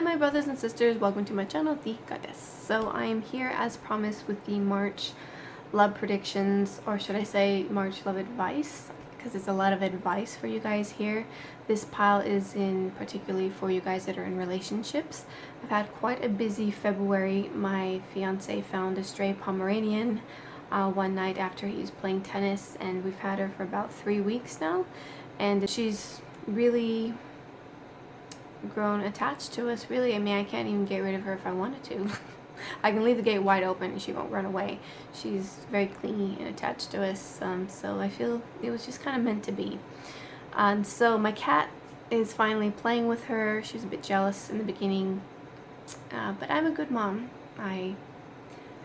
Hi my brothers and sisters, welcome to my channel, The Goddess. So I am here as promised with the March love predictions, or should I say March love advice, because it's a lot of advice for you guys here. This pile is in particularly for you guys that are in relationships. I've had quite a busy February. My fiance found a stray Pomeranian one night after he was playing tennis, and we've had her for about 3 weeks now, and she's really grown attached to us, really. I mean, I can't even get rid of her if I wanted to. I can leave the gate wide open and she won't run away. She's very clingy and attached to us, so I feel it was just kind of meant to be. And so my cat is finally playing with her. She was a bit jealous in the beginning, but I'm a good mom. I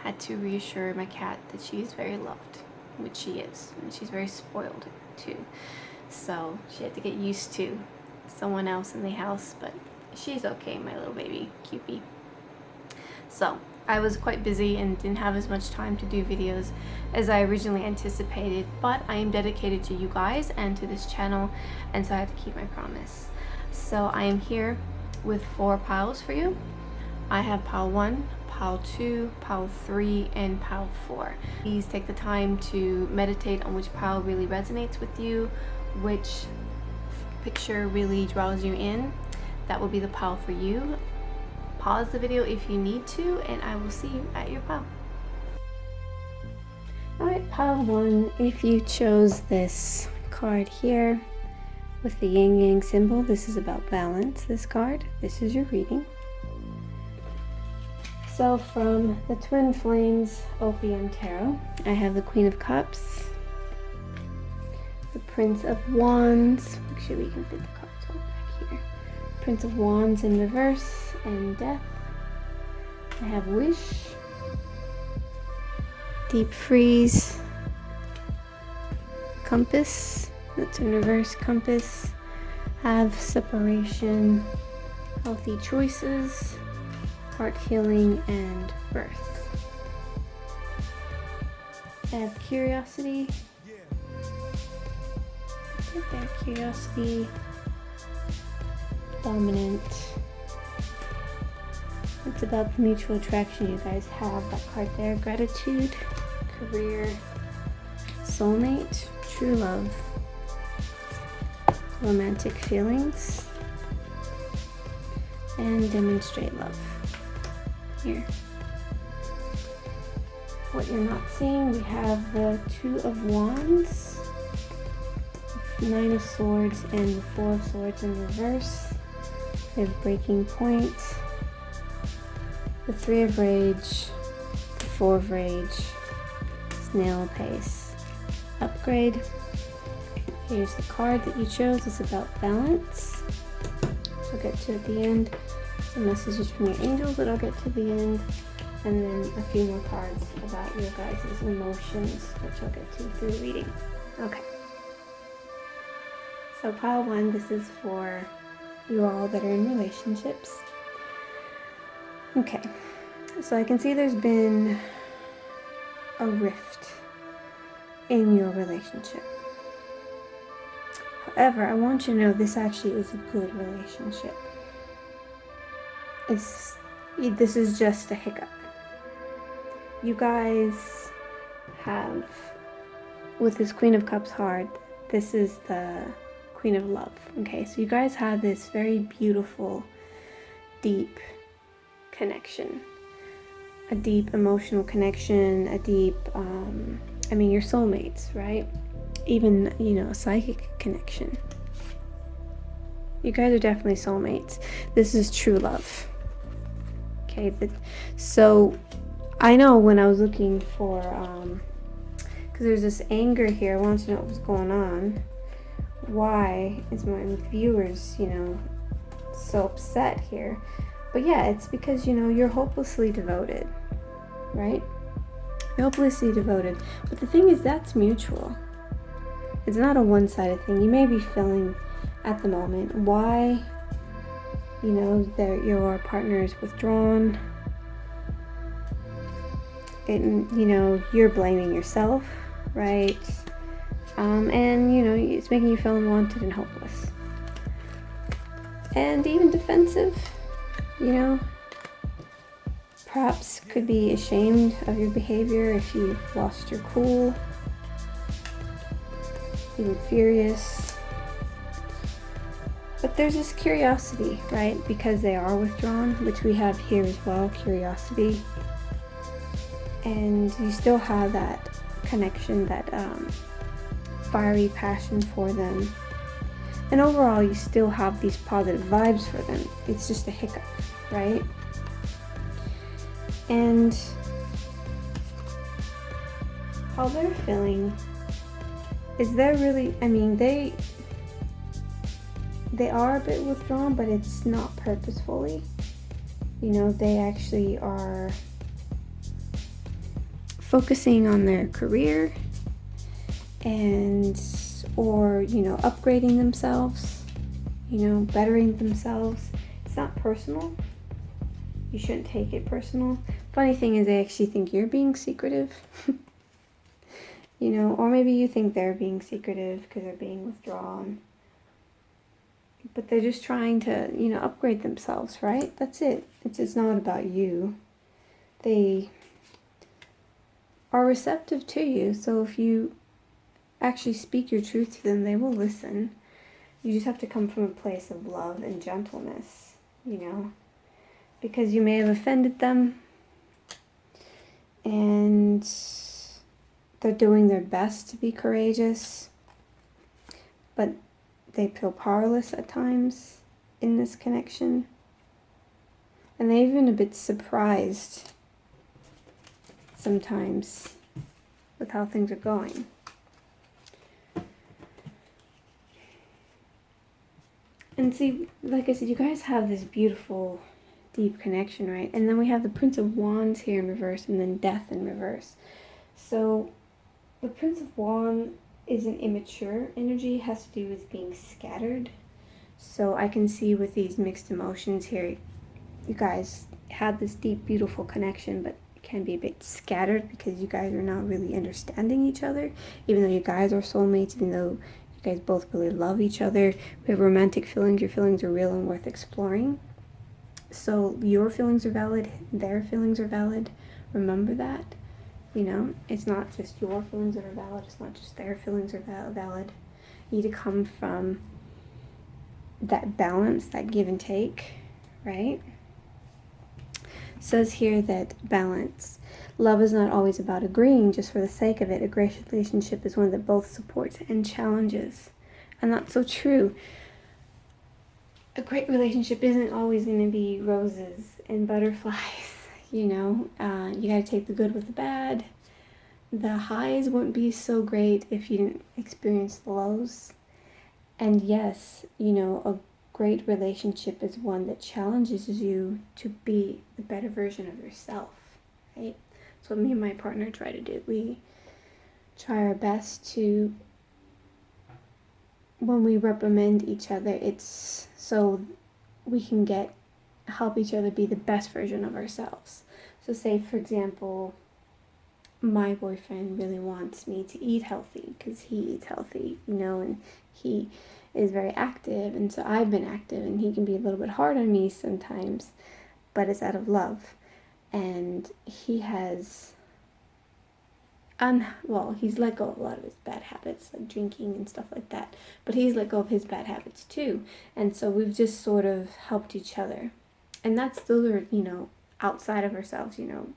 had to reassure my cat that she's very loved, which she is, and she's very spoiled too. So she had to get used to someone else in the house, but she's okay, my little baby Cupie. So I was quite busy and didn't have as much time to do videos as I originally anticipated, but I am dedicated to you guys and to this channel, and so I had to keep my promise. So I am here with 4 piles for you. I have pile 1, pile 2, pile 3, and pile 4. Please take the time to meditate on which pile really resonates with you, which picture really draws you in. That will be the pile for you. Pause the video if you need to, and I will see you at your pile. Alright, pile 1, if you chose this card here with the yin yang symbol, this is about balance. This card, this is your reading. So from the Twin Flames Opium Tarot, I have the Queen of Cups, the Prince of Wands. Make sure we can fit the cards all back here. Prince of Wands in reverse, and Death. I have Wish, Deep Freeze, Compass, that's in reverse, Compass. I have Separation, Healthy Choices, Heart Healing, and Birth. I have Curiosity. There, Curiosity, Dominant. It's about the mutual attraction you guys have. That card there. Gratitude, Career, Soulmate, True Love, Romantic Feelings, and Demonstrate Love. Here. What you're not seeing, we have the 2 of Wands, 9 of Swords, and the 4 of Swords in reverse. We have Breaking Point, the 3 of Rage, the 4 of Rage, Snail Pace, Upgrade. Here's the card that you chose. It's about balance. So I'll get to it at the end. Some messages from your angels that I'll get to the end. And then a few more cards about your guys' emotions, which I'll get to through the reading. Okay. So pile 1, this is for you all that are in relationships. Okay, so I can see there's been a rift in your relationship. However, I want you to know this actually is a good relationship. This is just a hiccup. You guys have, with this Queen of Cups card, this is the Queen of Love. Okay, so you guys have this very beautiful, deep connection, a deep emotional connection, a deep, I mean, you're soulmates, right? Even, a psychic connection. You guys are definitely soulmates. This is true love. Okay, so I know when I was looking for, because there's this anger here, I wanted to know what was going on. Why is my viewers, so upset here? But yeah, it's because, you're hopelessly devoted, right? You're hopelessly devoted. But the thing is, that's mutual. It's not a one-sided thing. You may be feeling at the moment why, that your partner is withdrawn. And, you're blaming yourself, right? And it's making you feel unwanted and hopeless, and even defensive. you know, perhaps could be ashamed of your behavior if you've lost your cool, even furious. But there's this curiosity, right? Because they are withdrawn, which we have here as well, curiosity. And you still have that connection, that fiery passion for them. And overall, you still have these positive vibes for them. It's just a hiccup, right? And how they're feeling is they're really, I mean, they are a bit withdrawn, but it's not purposefully. You know, they actually are focusing on their career and, or, you know, upgrading themselves, you know, bettering themselves. It's not personal. You shouldn't take it personal. Funny thing is, they actually think you're being secretive. You know, or maybe you think they're being secretive because they're being withdrawn. But they're just trying to, you know, upgrade themselves, right? That's it. It's not about you. They are receptive to you. So if you actually speak your truth to them, they will listen. You just have to come from a place of love and gentleness, you know, because you may have offended them and they're doing their best to be courageous, but they feel powerless at times in this connection. And they're even a bit surprised sometimes with how things are going. And see, like I said, you guys have this beautiful, deep connection, right? And then we have the Prince of Wands here in reverse, and then Death in reverse. So the Prince of Wands is an immature energy. It has to do with being scattered. So I can see with these mixed emotions here, you guys had this deep, beautiful connection, but it can be a bit scattered because you guys are not really understanding each other. Even though you guys are soulmates, even though you guys both really love each other, we have romantic feelings. Your feelings are real and worth exploring. So your feelings are valid, their feelings are valid. Remember that. You know, it's not just your feelings that are valid. It's not just their feelings are valid. You need to come from that balance, that give and take, right? It says here that balance. Love is not always about agreeing just for the sake of it. A great relationship is one that both supports and challenges. And that's so true. A great relationship isn't always going to be roses and butterflies. You know, you got to take the good with the bad. The highs wouldn't be so great if you didn't experience the lows. And yes, you know, a great relationship is one that challenges you to be the better version of yourself, right? That's what me and my partner try to do. We try our best to, when we reprimand each other, it's so we can help each other be the best version of ourselves. So say, for example, my boyfriend really wants me to eat healthy because he eats healthy, you know, and he is very active, and so I've been active, and he can be a little bit hard on me sometimes, but it's out of love. And he has he's let go of a lot of his bad habits, like drinking and stuff like that, but he's let go of his bad habits too. And so we've just sort of helped each other. And those are, you know, outside of ourselves, you know,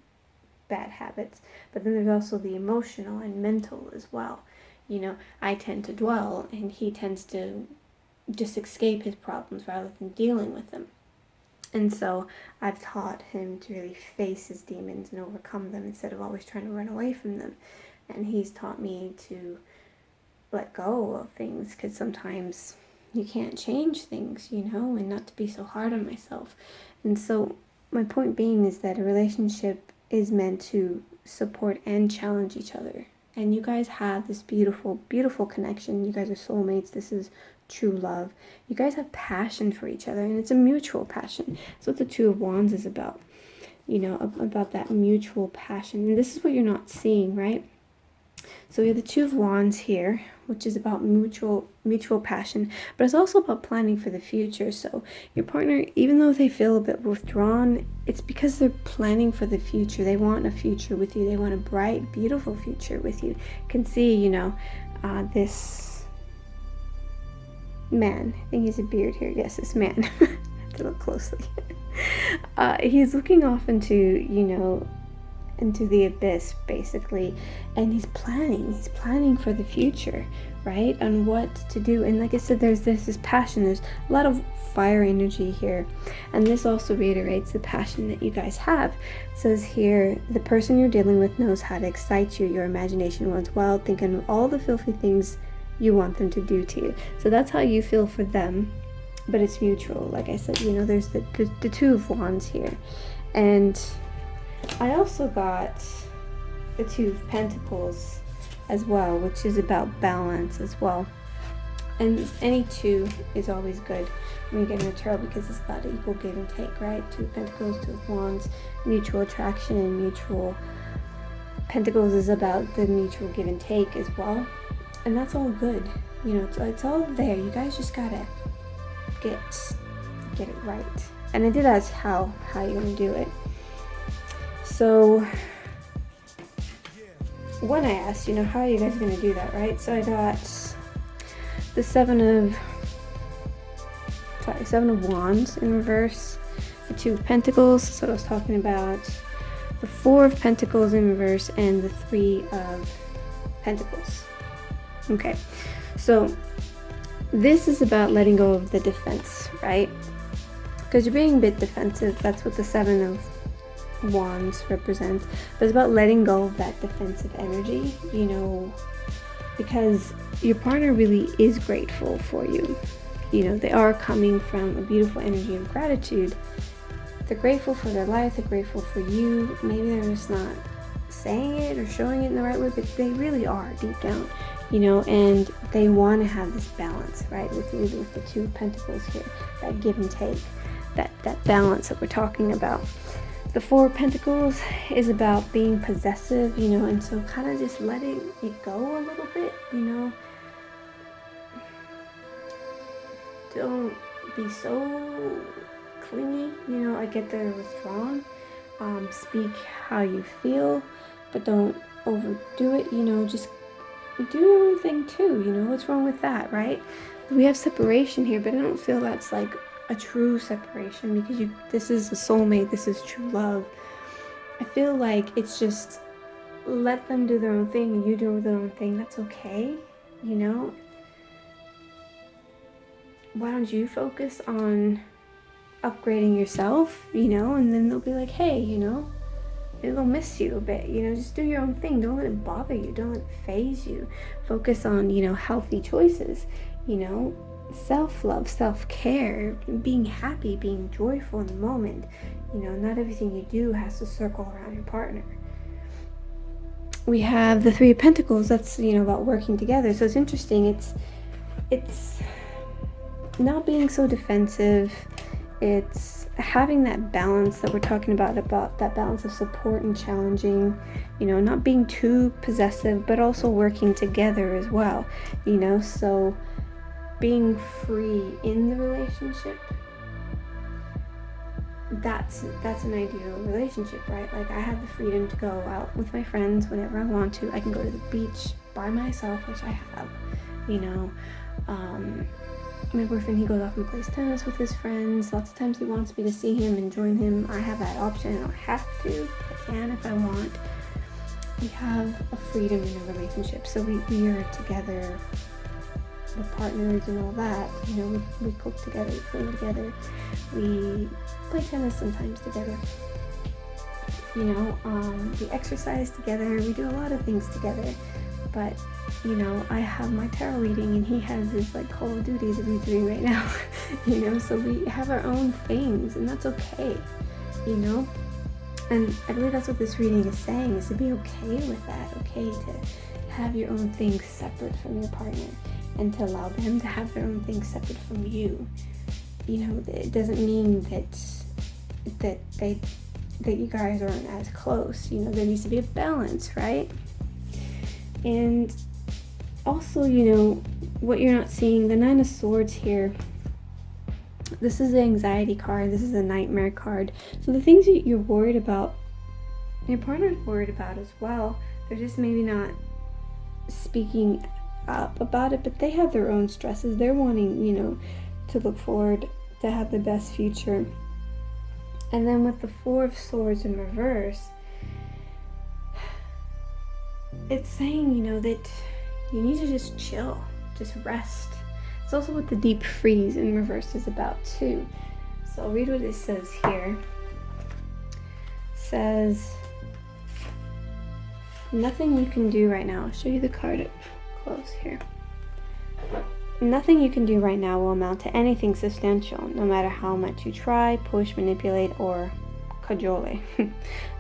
bad habits. But then there's also the emotional and mental as well. You know, I tend to dwell, and he tends to just escape his problems rather than dealing with them. And so I've taught him to really face his demons and overcome them instead of always trying to run away from them. And he's taught me to let go of things, because sometimes you can't change things, you know, and not to be so hard on myself. And so my point being is that a relationship is meant to support and challenge each other. And you guys have this beautiful, beautiful connection. You guys are soulmates. This is true love. You guys have passion for each other, and it's a mutual passion. That's what the Two of Wands is about. You know, about that mutual passion. And this is what you're not seeing, right? So we have the Two of Wands here, which is about mutual passion, but it's also about planning for the future. So your partner, even though they feel a bit withdrawn, it's because they're planning for the future. They want a future with you. They want a bright, beautiful future with you. You can see, you know, this man. I think he's a beard here. Yes, this man. I have to look closely. He's looking off into, you know, into the abyss, basically, and he's planning for the future, right, on what to do. And like I said, there's this passion, there's a lot of fire energy here, and this also reiterates the passion that you guys have. It says here, the person you're dealing with knows how to excite you. Your imagination runs wild, thinking of all the filthy things you want them to do to you. So that's how you feel for them, but it's mutual. Like I said, you know, there's the Two of Wands here. And I also got the Two of Pentacles as well, which is about balance as well. And any two is always good when you get in a tarot, because it's about equal give and take, right? Two of Pentacles, Two of Wands, mutual attraction, and mutual Pentacles is about the mutual give and take as well. And that's all good. You know, it's all there. You guys just gotta get it right. And I did ask how you're gonna do it. So when I asked, you know, how are you guys going to do that, right? So I got the Seven of Wands in reverse, the Two of Pentacles, that's what I was talking about, the Four of Pentacles in reverse, and the Three of Pentacles. Okay, so this is about letting go of the defense, right? Because you're being a bit defensive. That's what the Seven of Wands represents, but it's about letting go of that defensive energy, you know, because your partner really is grateful for you. You know, they are coming from a beautiful energy of gratitude. They're grateful for their life, they're grateful for you. Maybe they're just not saying it or showing it in the right way, but they really are deep down, you know, and they want to have this balance, right, with you, with the Two of Pentacles here, that give and take, that balance that we're talking about. The Four of Pentacles is about being possessive, you know, and so kind of just letting it go a little bit, you know. Don't be so clingy, you know. I get they're withdrawn. Speak how you feel, but don't overdo it, you know. Just do your own thing too, you know. What's wrong with that, right? We have separation here, but I don't feel that's like a true separation, because this is a soulmate, this is true love. I feel like it's just let them do their own thing and you do their own thing. That's okay, you know. Why don't you focus on upgrading yourself, you know, and then they'll be like, hey, you know, they'll miss you a bit, you know. Just do your own thing. Don't let it bother you, don't let it faze you. Focus on, you know, healthy choices, you know, self-love, self-care, being happy, being joyful in the moment. You know, not everything you do has to circle around your partner. We have the Three of Pentacles. That's, you know, about working together. So it's interesting. It's not being so defensive. It's having that balance that we're talking about that balance of support and challenging, you know, not being too possessive, but also working together as well, you know. So being free in the relationship, that's an ideal relationship, right? Like, I have the freedom to go out with my friends whenever I want to. I can go to the beach by myself, which I have, you know. My boyfriend, he goes off and plays tennis with his friends. Lots of times he wants me to see him and join him. I have that option. I don't have to. I can if I want. We have a freedom in a relationship, so we are together, we're partners and all that, you know. We cook together, we clean together, we play tennis sometimes together, you know. We exercise together, we do a lot of things together. But, you know, I have my tarot reading and he has his like Call of Duty that he's doing right now, you know. So we have our own things, and that's okay, you know. And I believe that's what this reading is saying, is to be okay with that, okay to have your own things separate from your partner, and to allow them to have their own things separate from you. You know, it doesn't mean that you guys aren't as close. You know, there needs to be a balance, right? And also, you know, what you're not seeing, the Nine of Swords here, this is the anxiety card, this is a nightmare card. So the things that you're worried about, your partner's worried about as well. They're just maybe not speaking up about it, but they have their own stresses. They're wanting, you know, to look forward, to have the best future. And then with the Four of Swords in reverse, it's saying, you know, that you need to just chill, just rest. It's also what the deep freeze in reverse is about too. So I'll read what it says here. It says, nothing you can do right now. I'll show you the card up close here. Nothing you can do right now will amount to anything substantial, no matter how much you try, push, manipulate, or cajole.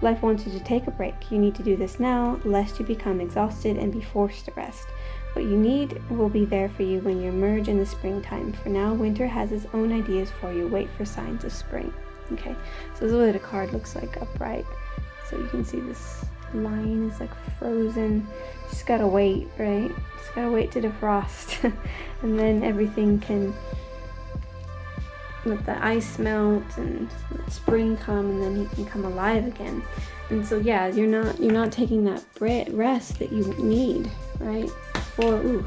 Life wants you to take a break. You need to do this now, lest you become exhausted and be forced to rest. What you need will be there for you when you emerge in the springtime. For now, winter has its own ideas for you. Wait for signs of spring. Okay, so this is what the card looks like upright. So you can see this line is like frozen. Just gotta wait, right? Just gotta wait to defrost. And then everything can let the ice melt and let spring come, and then he can come alive again. And so yeah, you're not taking that rest that you need, right? Four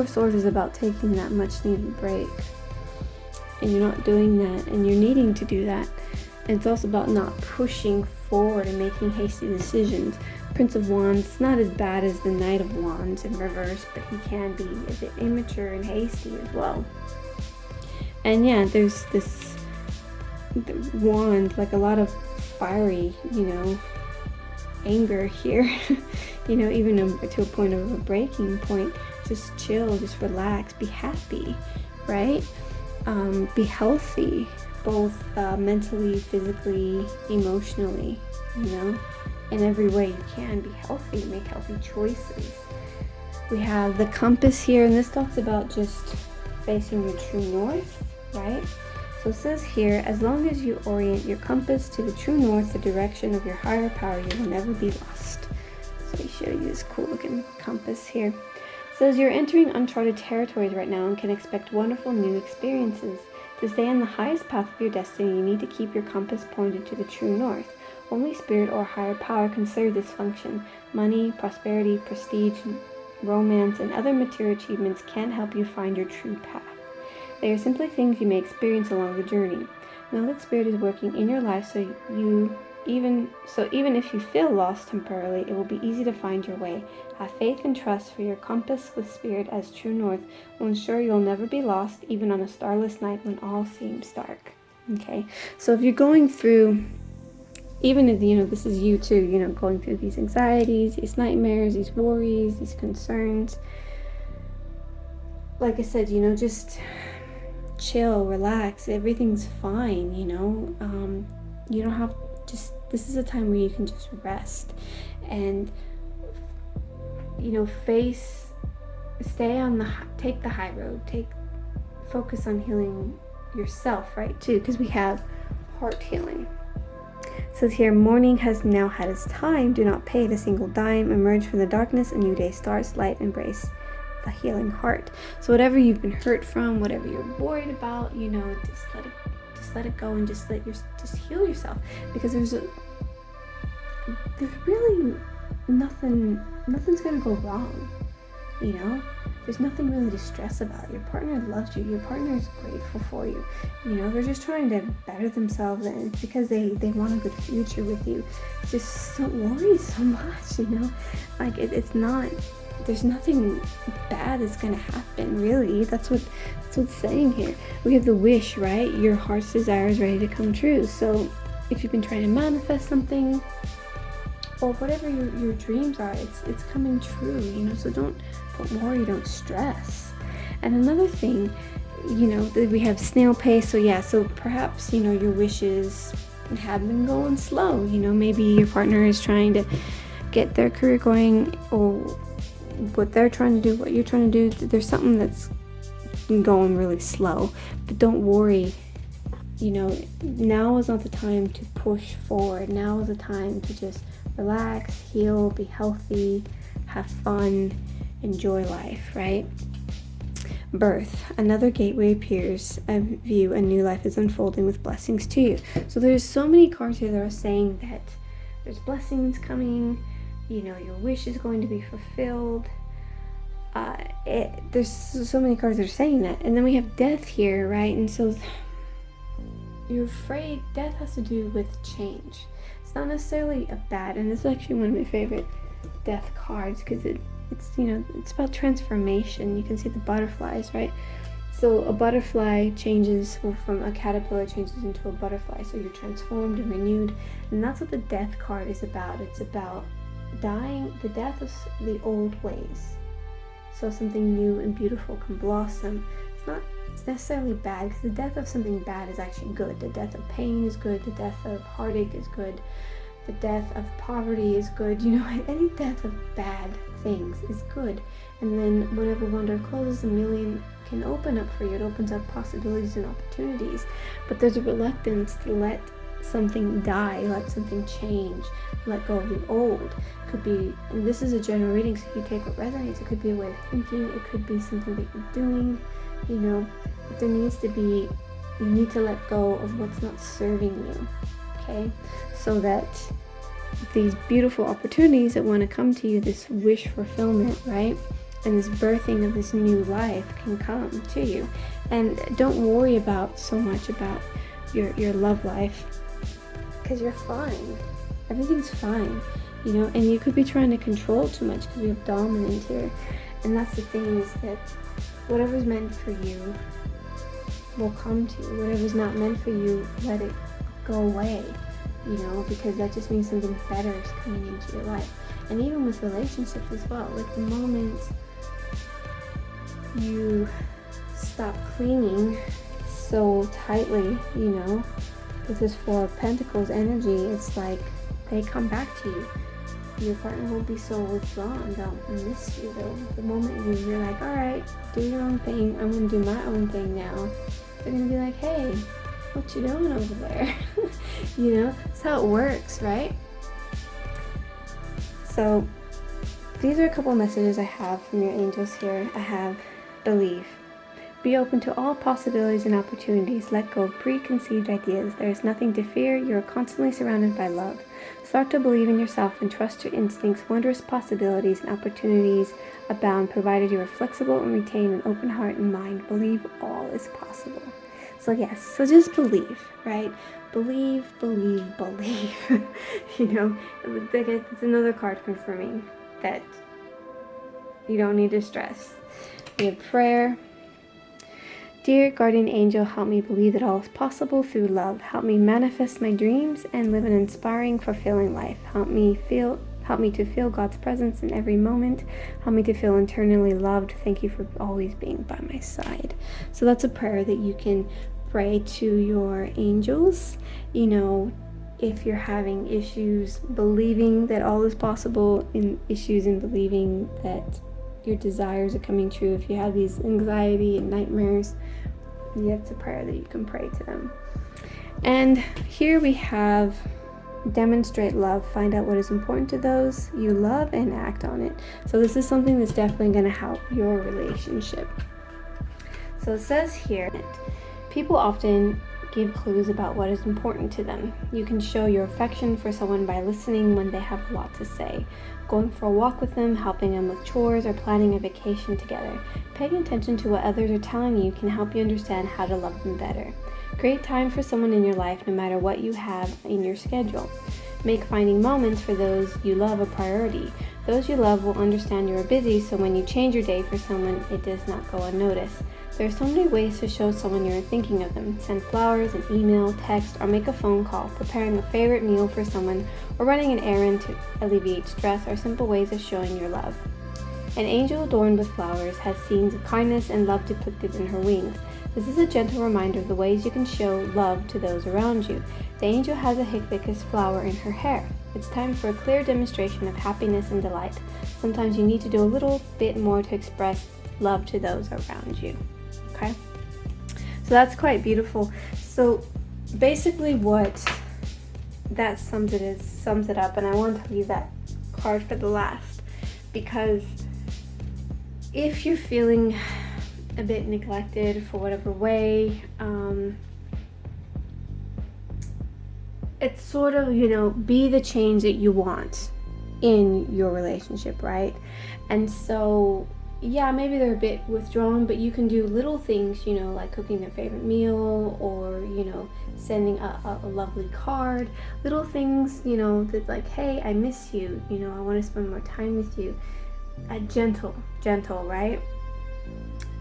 of Swords is about taking that much needed break, and you're not doing that, and you're needing to do that. And it's also about not pushing forward and making hasty decisions. Prince of Wands, it's not as bad as the Knight of Wands in reverse, but he can be a bit immature and hasty as well. And yeah, there's this wand, like a lot of fiery, you know, anger here. You know, even to a point of a breaking point. Just chill, just relax, be happy, right? Be healthy, both mentally, physically, emotionally, you know, in every way you can. Be healthy, make healthy choices. We have the compass here, and this talks about just facing your true north, right? So it says here, as long as you orient your compass to the true north, the direction of your higher power, you will never be lost. So I show you this cool looking compass here. It says you're entering uncharted territories right now and can expect wonderful new experiences. To stay on the highest path of your destiny, you need to keep your compass pointed to the true north. Only spirit or higher power can serve this function. Money, prosperity, prestige, romance, and other material achievements can't help you find your true path. They are simply things you may experience along the journey. Know that spirit is working in your life, so even if you feel lost temporarily, it will be easy to find your way. Have faith and trust, for your compass with spirit as true north will ensure you'll never be lost, even on a starless night when all seems dark. Okay, so if you're going through, even if, you know, this is you too, you know, going through these anxieties, these nightmares, these worries, these concerns, like I said, you know, just chill, relax, everything's fine, you know. You don't have, this is a time where you can just rest and, you know, take the high road, focus on healing yourself, right, too, because we have heart healing. It says here, morning has now had its time, do not pay it a single dime, emerge from the darkness, a new day starts, light, embrace the healing heart. So whatever you've been hurt from, whatever you're worried about, you know, just let it go and just heal yourself, because there's really nothing's gonna go wrong, you know. There's nothing really to stress about. Your partner loves you, your partner is grateful for you, you know. They're just trying to better themselves, and it's because they want a good future with you. Just don't worry so much, you know. Like there's nothing bad that's gonna happen, really. That's what's saying here. We have the wish, right? Your heart's desire is ready to come true. So if you've been trying to manifest something, or whatever your dreams are, it's coming true, you know. So don't worry, don't stress. And another thing, you know, that we have snail pace. So yeah, so perhaps, you know, your wishes have been going slow. You know, maybe your partner is trying to get their career going, or what they're trying to do, what you're trying to do. There's something that's going really slow, but don't worry. You know, now is not the time to push forward. Now is the time to just relax, heal, be healthy, have fun, enjoy life, right? Birth, another gateway appears, a view, a new life is unfolding with blessings to you. So there's so many cards here that are saying that there's blessings coming, you know, your wish is going to be fulfilled. There's so many cards that are saying that. And then we have death here, right? And so you're afraid. Death has to do with change. It's not necessarily a bad, and this is actually one of my favorite death cards because it's, you know, it's about transformation. You can see the butterflies, right? So a butterfly changes, well, from a caterpillar changes into a butterfly. So you're transformed and renewed. And that's what the death card is about. It's about dying, the death of the old ways. So something new and beautiful can blossom. It's not necessarily bad, because the death of something bad is actually good. The death of pain is good. The death of heartache is good. The death of poverty is good. You know, any death of bad things is good. And then whenever one door closes, a million can open up for you. It opens up possibilities and opportunities. But there's a reluctance to let something die, let something change, let go of the old. Could be, and this is a general reading, so you take what resonates. It could be a way of thinking, it could be something that you're doing, you know, but there needs to be, you need to let go of what's not serving you, okay? So that these beautiful opportunities that want to come to you, this wish fulfillment, right? And this birthing of this new life can come to you. And don't worry about so much about your love life, because you're fine. Everything's fine, you know. And you could be trying to control too much because we have dominant here. And that's the thing, is that whatever's meant for you will come to you. Whatever's not meant for you, let it go away, you know, because that just means something better is coming into your life. And even with relationships as well, like the moment you stop clinging so tightly, you know, with this Four of Pentacles energy, it's like they come back to you. Your partner will be so withdrawn, they'll miss you though. The moment you're like, alright, do your own thing, I'm gonna do my own thing now, they're gonna be like, hey, what you doing over there? You know, that's how it works, right? So these are a couple of messages I have from your angels here. I have believe. Be open to all possibilities and opportunities. Let go of preconceived ideas. There is nothing to fear. You are constantly surrounded by love. Start to believe in yourself and trust your instincts. Wondrous possibilities and opportunities abound, provided you are flexible and retain an open heart and mind. Believe all is possible. So yes, so just believe, right? Believe, believe, believe. You know, it's another card confirming that you don't need to stress. We have prayer. Dear guardian angel, help me believe that all is possible through love. Help me manifest my dreams and live an inspiring, fulfilling life. Help me to feel God's presence in every moment. Help me to feel internally loved. Thank you for always being by my side. So that's a prayer that you can pray to your angels. You know, if you're having issues believing that all is possible, in issues in believing that your desires are coming true, if you have these anxiety and nightmares, that's a prayer that you can pray to them. And here we have demonstrate love. Find out what is important to those you love and act on it. So this is something that's definitely going to help your relationship. So it says here, people often give clues about what is important to them. You can show your affection for someone by listening when they have a lot to say, going for a walk with them, helping them with chores, or planning a vacation together. Paying attention to what others are telling you can help you understand how to love them better. Create time for someone in your life no matter what you have in your schedule. Make finding moments for those you love a priority. Those you love will understand you are busy, so when you change your day for someone, it does not go unnoticed. There are so many ways to show someone you are thinking of them. Send flowers, an email, text, or make a phone call. Preparing a favorite meal for someone, or running an errand to alleviate stress are simple ways of showing your love. An angel adorned with flowers has scenes of kindness and love depicted in her wings. This is a gentle reminder of the ways you can show love to those around you. The angel has a hibiscus flower in her hair. It's time for a clear demonstration of happiness and delight. Sometimes you need to do a little bit more to express love to those around you. Okay? So that's quite beautiful. So basically what that sums it up, and I want to leave that card for the last, because if you're feeling a bit neglected for whatever way, it's sort of, you know, be the change that you want in your relationship, right? And so, yeah, maybe they're a bit withdrawn, but you can do little things, you know, like cooking their favorite meal, or, you know, sending a lovely card, little things, you know, that like, hey, I miss you, you know, I want to spend more time with you. Gentle, right?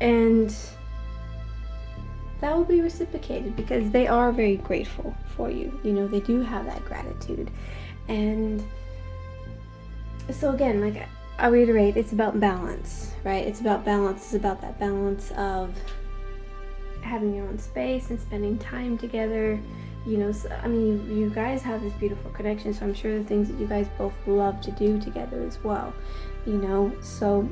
And that will be reciprocated because they are very grateful for you. You know, they do have that gratitude. And so again, like I reiterate, it's about balance, right? It's about balance. It's about that balance of having your own space and spending time together. You know, so, I mean, you guys have this beautiful connection, so I'm sure the things that you guys both love to do together as well, you know, so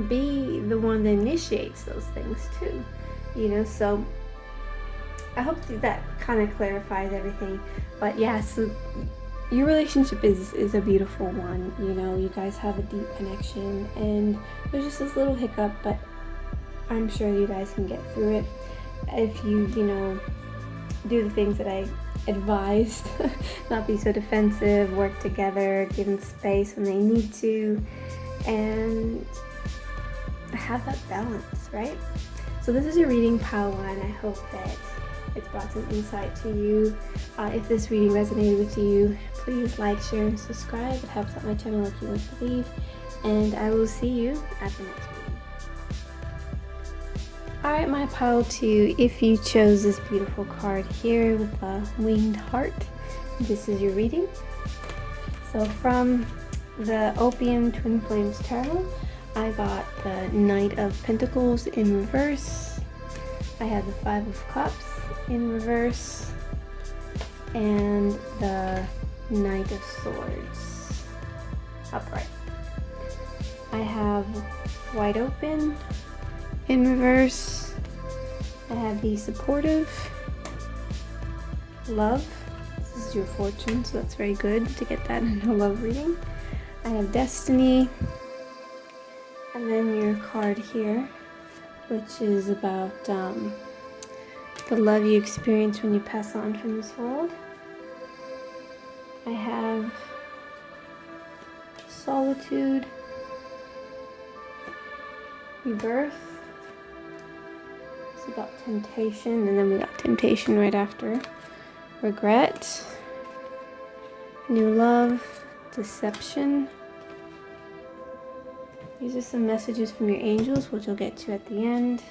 be the one that initiates those things too, you know. So I hope that kind of clarifies everything. But yeah, so your relationship is a beautiful one, you know. You guys have a deep connection, and there's just this little hiccup, but I'm sure you guys can get through it if you know, do the things that I advised. Not be so defensive, work together, give them space when they need to, and have that balance, right? So this is your reading, pile 1. I hope that it's brought some insight to you. If this reading resonated with you, please like, share, and subscribe. It helps out my channel like you wouldn't believe. And I will see you at the next reading. Alright, my pile 2, if you chose this beautiful card here with a winged heart, this is your reading. So from the Opium Twin Flames Tarot, I got the Knight of Pentacles in reverse. I have the 5 of Cups in reverse, and the Knight of Swords upright. I have Wide Open in reverse. I have the Supportive, Love. This is your fortune, so that's very good to get that in a love reading. I have Destiny, and then your card here, which is about the love you experience when you pass on from this world. I have Solitude, Rebirth. It's about temptation, and then we got Temptation right after. Regret, New Love, Deception. These are some messages from your angels, which you'll get to at the end.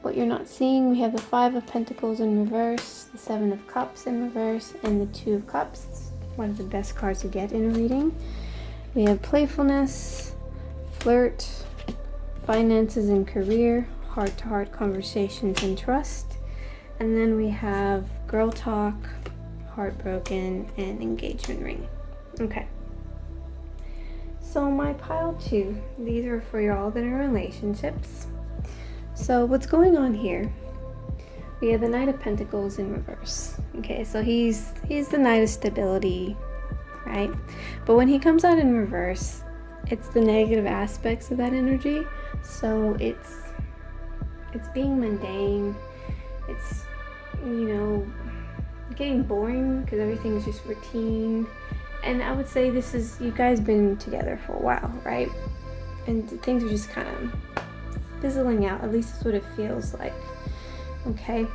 What you're not seeing, we have the 5 of Pentacles in reverse, the 7 of Cups in reverse, and the 2 of Cups. It's one of the best cards to get in a reading. We have Playfulness, Flirt, Finances and Career, Heart-to-heart conversations and trust. And then we have Girl Talk, Heartbroken, and Engagement Ring. Okay. So my pile 2, these are for y'all that are in relationships. So what's going on here? We have the Knight of Pentacles in reverse. Okay, so he's the Knight of Stability, right? But when he comes out in reverse, it's the negative aspects of that energy. So it's being mundane. It's, you know, getting boring because everything is just routine. And I would say this is, you guys been together for a while, right? And things are just kind of fizzling out. At least that's what it feels like. Okay.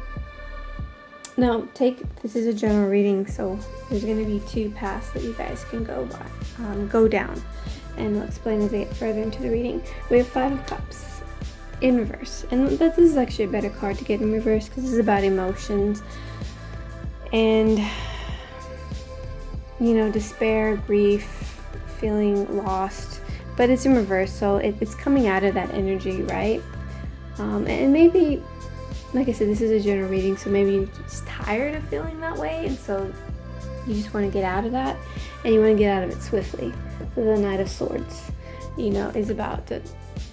Now, this is a general reading, so there's going to be 2 paths that you guys can go down. And I'll explain as I get further into the reading. We have 5 of Cups in reverse. And this is actually a better card to get in reverse because this is about emotions. And you know, despair, grief, feeling lost, but it's in reverse, so it's coming out of that energy, right? And maybe, like I said, this is a general reading, so maybe you're just tired of feeling that way, and so you just want to get out of that, and you want to get out of it swiftly. So the Knight of Swords, you know, is about to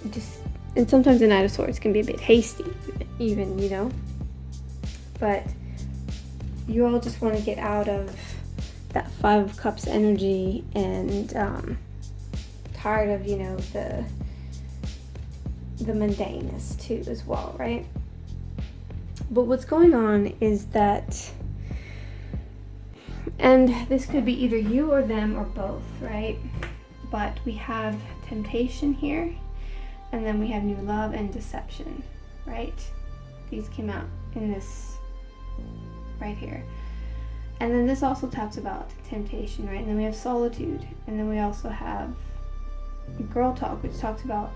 just, and sometimes the Knight of Swords can be a bit hasty, even, you know, but you all just want to get out of that 5 of Cups energy and tired of, you know, the mundaneness too as well, right? But what's going on is that, and this could be either you or them or both, right? But we have temptation here, and then we have new love and deception, right? These came out in this right here. And then this also talks about temptation, right? And then we have solitude, and then we also have girl talk, which talks about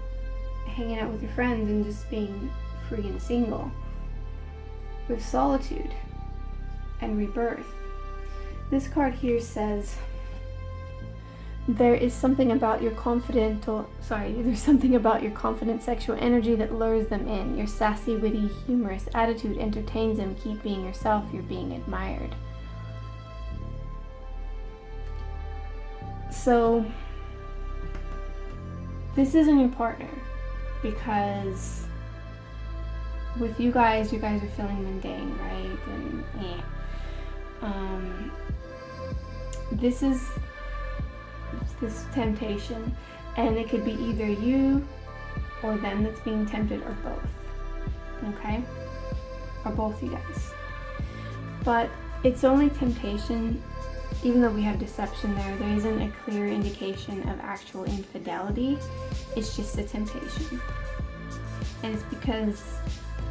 hanging out with your friends and just being free and single. With solitude and rebirth. This card here says there's something about your confident sexual energy that lures them in. Your sassy, witty, humorous attitude entertains them. Keep being yourself, you're being admired. So this isn't your partner, because with you guys are feeling mundane, right? And this is this temptation, and it could be either you or them that's being tempted, or both, okay? Or both you guys. But it's only temptation. Even though we have deception there isn't a clear indication of actual infidelity. It's just a temptation. And it's because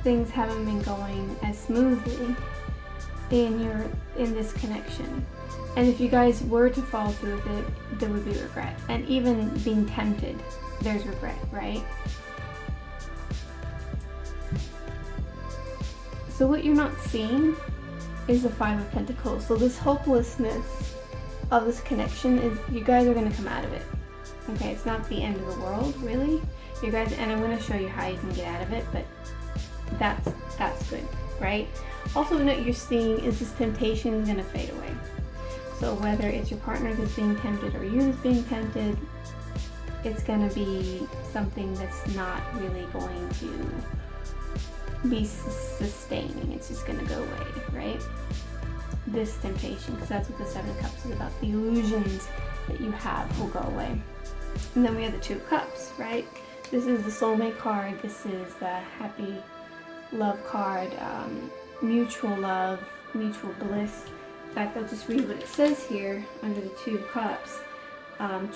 things haven't been going as smoothly in this connection. And if you guys were to follow through with it, there would be regret. And even being tempted, there's regret, right? So what you're not seeing is the Five of Pentacles. So this hopelessness of this connection is, you guys are going to come out of it. Okay, it's not the end of the world, really. You guys, and I'm going to show you how you can get out of it, but that's good, right? Also, what you're seeing is this temptation is going to fade away. So whether it's your partner that's being tempted or you that's being tempted, it's going to be something that's not really going to be sustaining. It's just going to go away, right? This temptation, because that's what the Seven of Cups is about. The illusions that you have will go away. And then we have the Two of Cups, right? This is the soulmate card. This is the happy love card, mutual love, mutual bliss. In fact, I'll just read what it says here under the Two of Cups.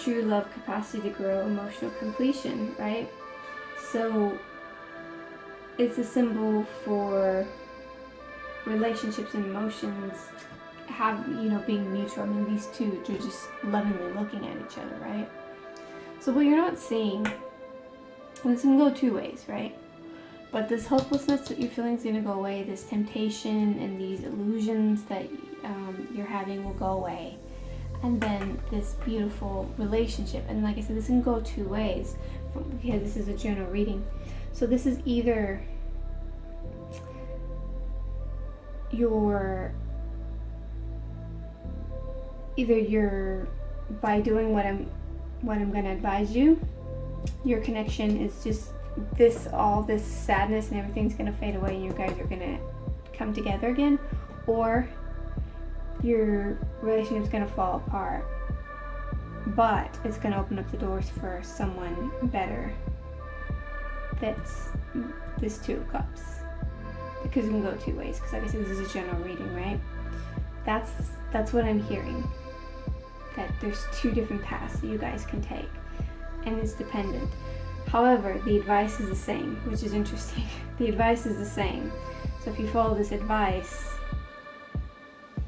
True love, capacity to grow, emotional completion, right? So it's a symbol for relationships and emotions being mutual. I mean, these two are just lovingly looking at each other, right? So what you're not seeing, and this can go two ways, right? But this hopelessness that you're feeling is going to go away. This temptation and these illusions that you're having will go away. And then this beautiful relationship. And like I said, this can go two ways, because this is a general reading. So this is either you're by doing what I'm going to advise you, your connection is just all this sadness and everything's going to fade away and you guys are going to come together again, or your relationship's going to fall apart, but it's going to open up the doors for someone better. That's this Two of Cups, because it can go two ways, because like I said, this is a general reading, right? That's what I'm hearing, that there's two different paths that you guys can take, and it's dependent. However, the advice is the same, which is interesting. The advice is the same. So if you follow this advice,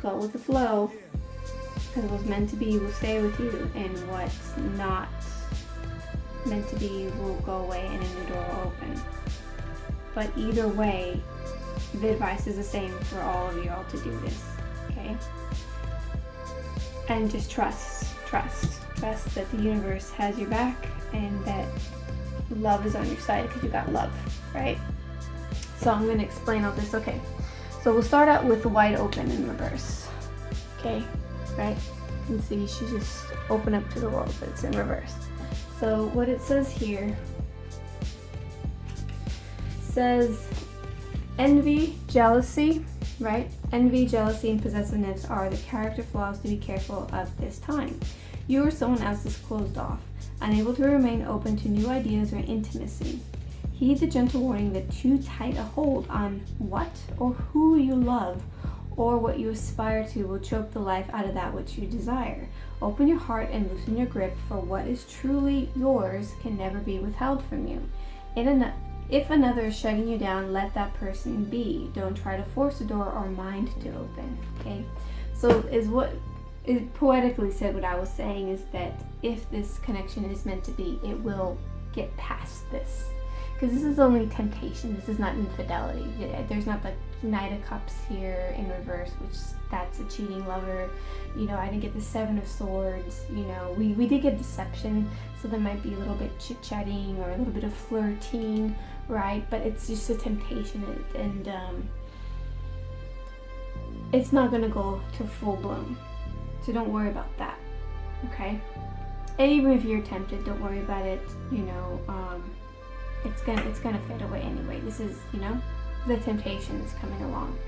go with the flow, because what's meant to be will stay with you, and what's not meant to be will go away and a new door will open. But either way, the advice is the same for all of you all to do this, okay? And just trust that the universe has your back and that love is on your side, because you got love, right? So I'm going to explain all this. Okay, so we'll start out with the wide open in reverse. Okay, right? You can see she just opened up to the world, but it's in reverse. So what it says here says envy, jealousy, right? Envy, jealousy, and possessiveness are the character flaws to be careful of this time. You or someone else is closed off. unable to remain open to new ideas or intimacy. Heed the gentle warning that too tight a hold on what or who you love or what you aspire to will choke the life out of that which you desire. Open your heart and loosen your grip, for what is truly yours can never be withheld from you. If another is shutting you down, let that person be. Don't try to force a door or mind to open. Okay? So is what it poetically said, what I was saying is that if this connection is meant to be, it will get past this. Because this is only temptation. This is not infidelity. There's not the Knight of Cups here in reverse, which that's a cheating lover. You know, I didn't get the Seven of Swords. You know, we did get deception, so there might be a little bit chit-chatting or a little bit of flirting, right? But it's just a temptation, and it's not going to go to full blown. So don't worry about that, okay? And even if you're tempted, don't worry about it. You know, it's gonna fade away anyway. This is, you know, the temptation is coming along.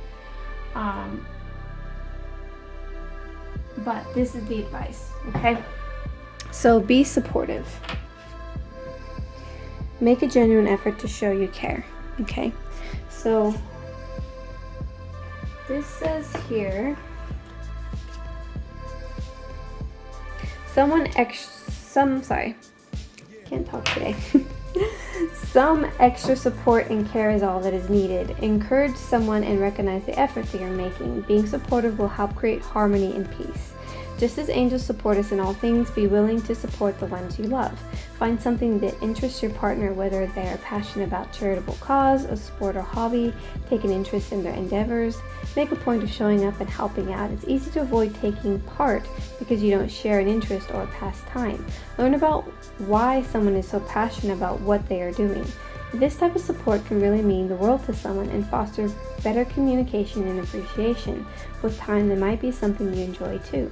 But this is the advice, okay? So be supportive. Make a genuine effort to show you care, okay? So this says here, can't talk today. Some extra support and care is all that is needed. Encourage someone and recognize the effort they are making. Being supportive will help create harmony and peace. Just as angels support us in all things, be willing to support the ones you love. Find something that interests your partner, whether they are passionate about charitable cause, a sport or hobby, take an interest in their endeavors. Make a point of showing up and helping out. It's easy to avoid taking part because you don't share an interest or a pastime. Learn about why someone is so passionate about what they are doing. This type of support can really mean the world to someone and foster better communication and appreciation. With time, there might be something you enjoy too.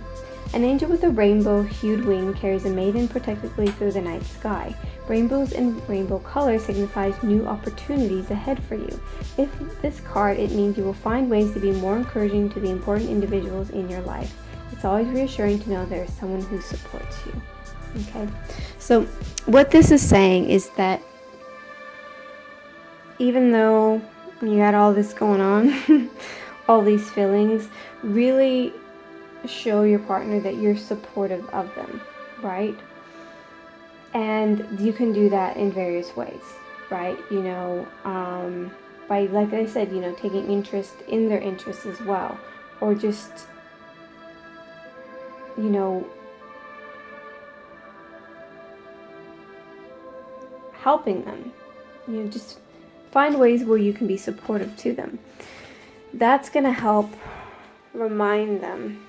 An angel with a rainbow-hued wing carries a maiden protectively through the night sky. Rainbows and rainbow color signifies new opportunities ahead for you. If this card, it means you will find ways to be more encouraging to the important individuals in your life. It's always reassuring to know there is someone who supports you. Okay, so what this is saying is that even though you got all this going on, all these feelings, really show your partner that you're supportive of them, right? And you can do that in various ways, right? You know, by, like I said, you know, taking interest in their interests as well, or just, you know, helping them. You know, just find ways where you can be supportive to them. That's going to help remind them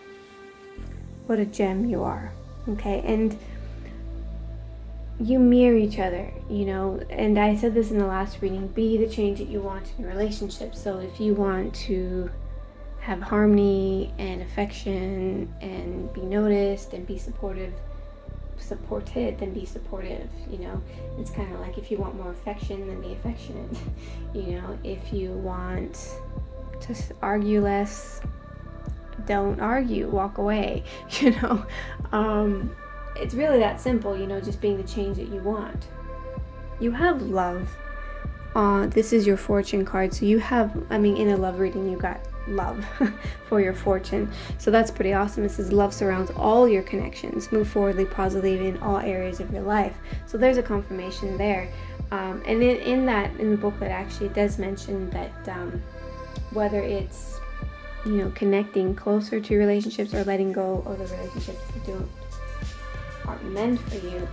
what a gem you are, okay? And you mirror each other, you know, and I said this in the last reading, be the change that you want in your relationship. So if you want to have harmony and affection and be noticed and be supported, then be supportive, you know. It's kind of like if you want more affection, then be affectionate. You know, if you want to argue less, don't argue, walk away, you know. It's really that simple, you know, just being the change that you want. You have love. This is your fortune card. So you have, I mean, in a love reading, you got love for your fortune. So that's pretty awesome. It says love surrounds all your connections. Move forwardly, positively in all areas of your life. So there's a confirmation there. And in the booklet, actually, it does mention that whether it's, you know, connecting closer to relationships or letting go of the relationships that aren't meant for you,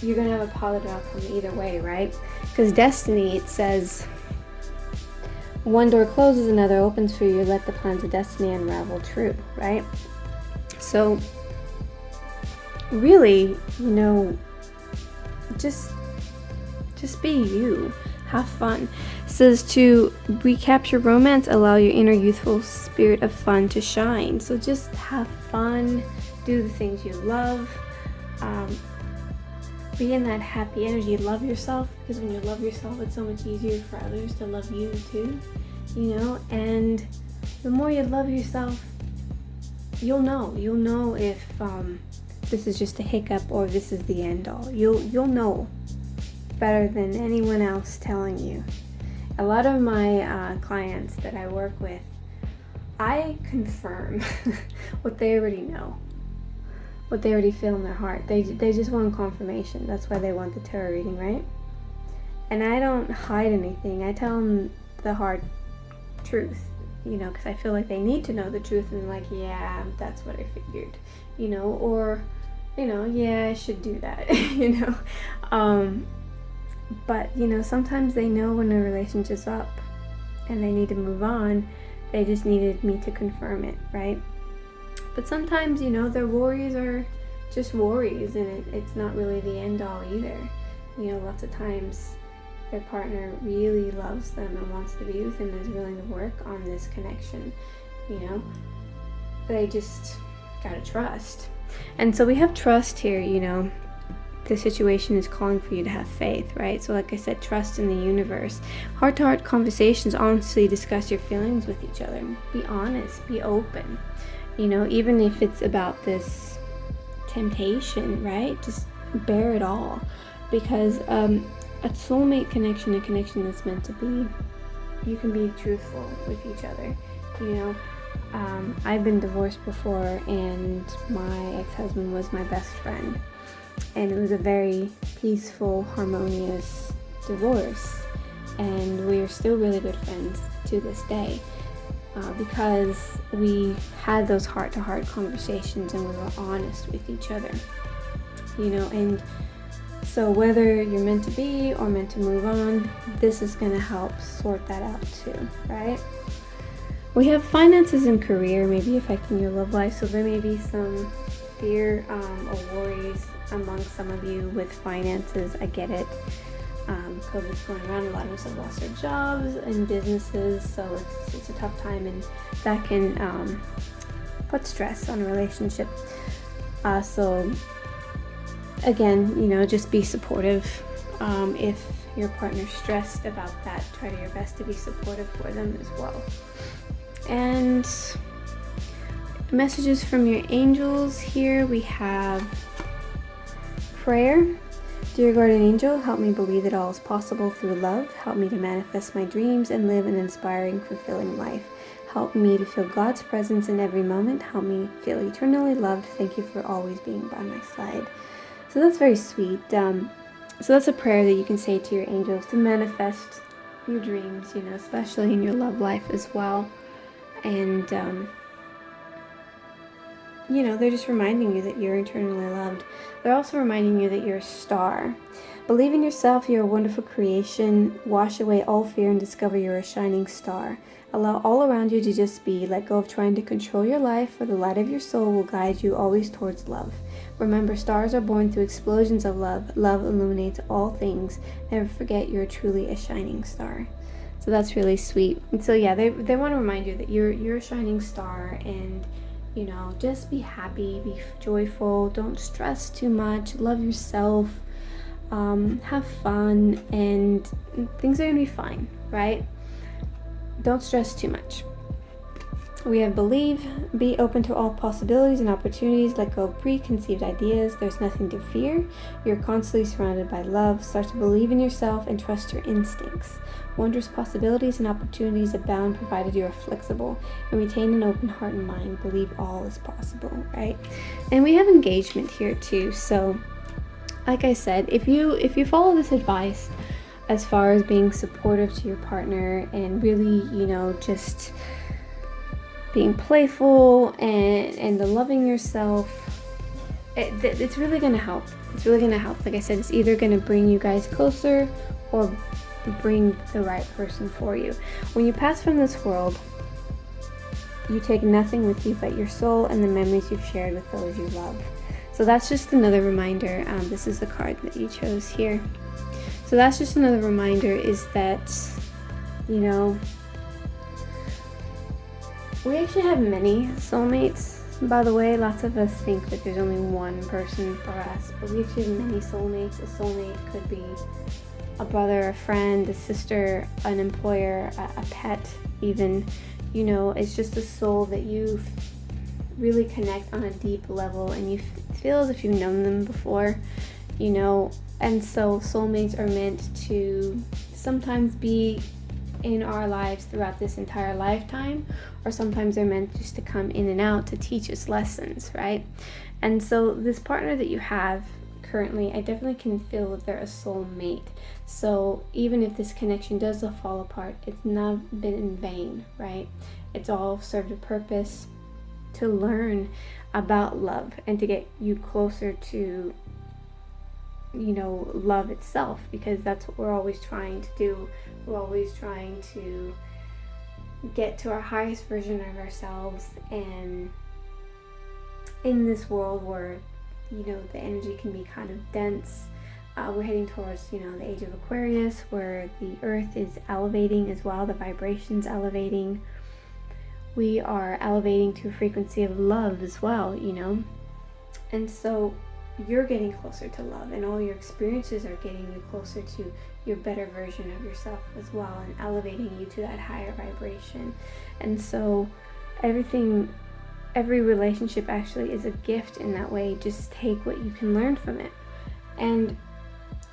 you're going to have a positive outcome either way, right? Because destiny, it says, one door closes, another opens for you. Let the plans of destiny unravel true, right? So, really, you know, just be you. Have fun. It says to recapture romance, allow your inner youthful spirit of fun to shine. So just have fun. Do the things you love. Be in that happy energy. Love yourself, because when you love yourself, it's so much easier for others to love you too, you know. And the more you love yourself, you'll know if this is just a hiccup or this is the end all. You'll know better than anyone else telling you. A lot of my clients that I work with, I confirm what they already know, what they already feel in their heart. They just want confirmation. That's why they want the tarot reading, right? And I don't hide anything. I tell them the hard truth, because I feel like they need to know the truth, and like, yeah, that's what I figured, or, yeah, I should do that, but, sometimes they know when a relationship's up and they need to move on. They just needed me to confirm it, right? But sometimes, their worries are just worries, and it's not really the end all either. Lots of times their partner really loves them and wants to be with them and is willing to work on this connection, They just gotta trust. And so we have trust here, The situation is calling for you to have faith, right? So like I said, trust in the universe. Heart-to-heart conversations, honestly discuss your feelings with each other. Be honest, be open. Even if it's about this temptation, right? Just bear it all. Because a soulmate connection, a connection that's meant to be, you can be truthful with each other, I've been divorced before, and my ex-husband was my best friend. And it was a very peaceful, harmonious divorce. And we are still really good friends to this day because we had those heart-to-heart conversations and we were honest with each other. And so whether you're meant to be or meant to move on, this is going to help sort that out too, right? We have finances and career maybe affecting your love life. So there may be some fear or worries among some of you with finances. I get it. COVID's going around. A lot of us have lost our jobs and businesses, so it's a tough time, and that can put stress on a relationship. So again, just be supportive. If your partner's stressed about that, try your best to be supportive for them as well. And messages from your angels here. We have prayer. Dear guardian angel, help me believe that all is possible through love. Help me to manifest my dreams and live an inspiring, fulfilling life. Help me to feel God's presence in every moment. Help me feel eternally loved. Thank you for always being by my side. So that's very sweet. So that's a prayer that you can say to your angels to manifest your dreams, especially in your love life as well. And they're just reminding you that you're eternally loved. They're also reminding you that you're a star. Believe in yourself, you're a wonderful creation. Wash away all fear and discover you're a shining star. Allow all around you to just be. Let go of trying to control your life, for the light of your soul will guide you always towards love. Remember, stars are born through explosions of love. Love illuminates all things. Never forget you're truly a shining star. So that's really sweet. And so yeah, they want to remind you that you're a shining star, and just be happy, be joyful, don't stress too much, love yourself, have fun, and things are going to be fine, right? Don't stress too much. We have believe, be open to all possibilities and opportunities, let go of preconceived ideas, there's nothing to fear, you're constantly surrounded by love, start to believe in yourself and trust your instincts. Wondrous possibilities and opportunities abound provided you are flexible and retain an open heart and mind, believe all is possible, right? And we have engagement here too. So like I said, if you follow this advice as far as being supportive to your partner and really, just being playful and loving yourself, it's really going to help. It's really going to help. Like I said, it's either going to bring you guys closer or bring the right person for you. When you pass from this world, you take nothing with you but your soul and the memories you've shared with those you love. So that's just another reminder. This is the card that you chose here. So that's just another reminder, is that, we actually have many soulmates. By the way, lots of us think that there's only one person for us, but we actually have many soulmates. A soulmate could be a brother, a friend, a sister, an employer, a pet even. It's just a soul that you really connect on a deep level, and you feel as if you've known them before, you know. And so soulmates are meant to sometimes be in our lives throughout this entire lifetime, or sometimes they're meant just to come in and out to teach us lessons, right? And so this partner that you have currently, I definitely can feel that they're a soulmate. So even if this connection does fall apart, it's not been in vain, right? It's all served a purpose to learn about love and to get you closer to, you know, love itself, because that's what we're always trying to do. We're always trying to get to our highest version of ourselves, and in this world where, you know, the energy can be kind of dense, we're heading towards, you know, the age of Aquarius, where the earth is elevating as well, the vibration's elevating. We are elevating to a frequency of love as well, you know. And so you're getting closer to love, and all your experiences are getting you closer to your better version of yourself as well, and elevating you to that higher vibration. And so every relationship actually is a gift in that way. Just take what you can learn from it. And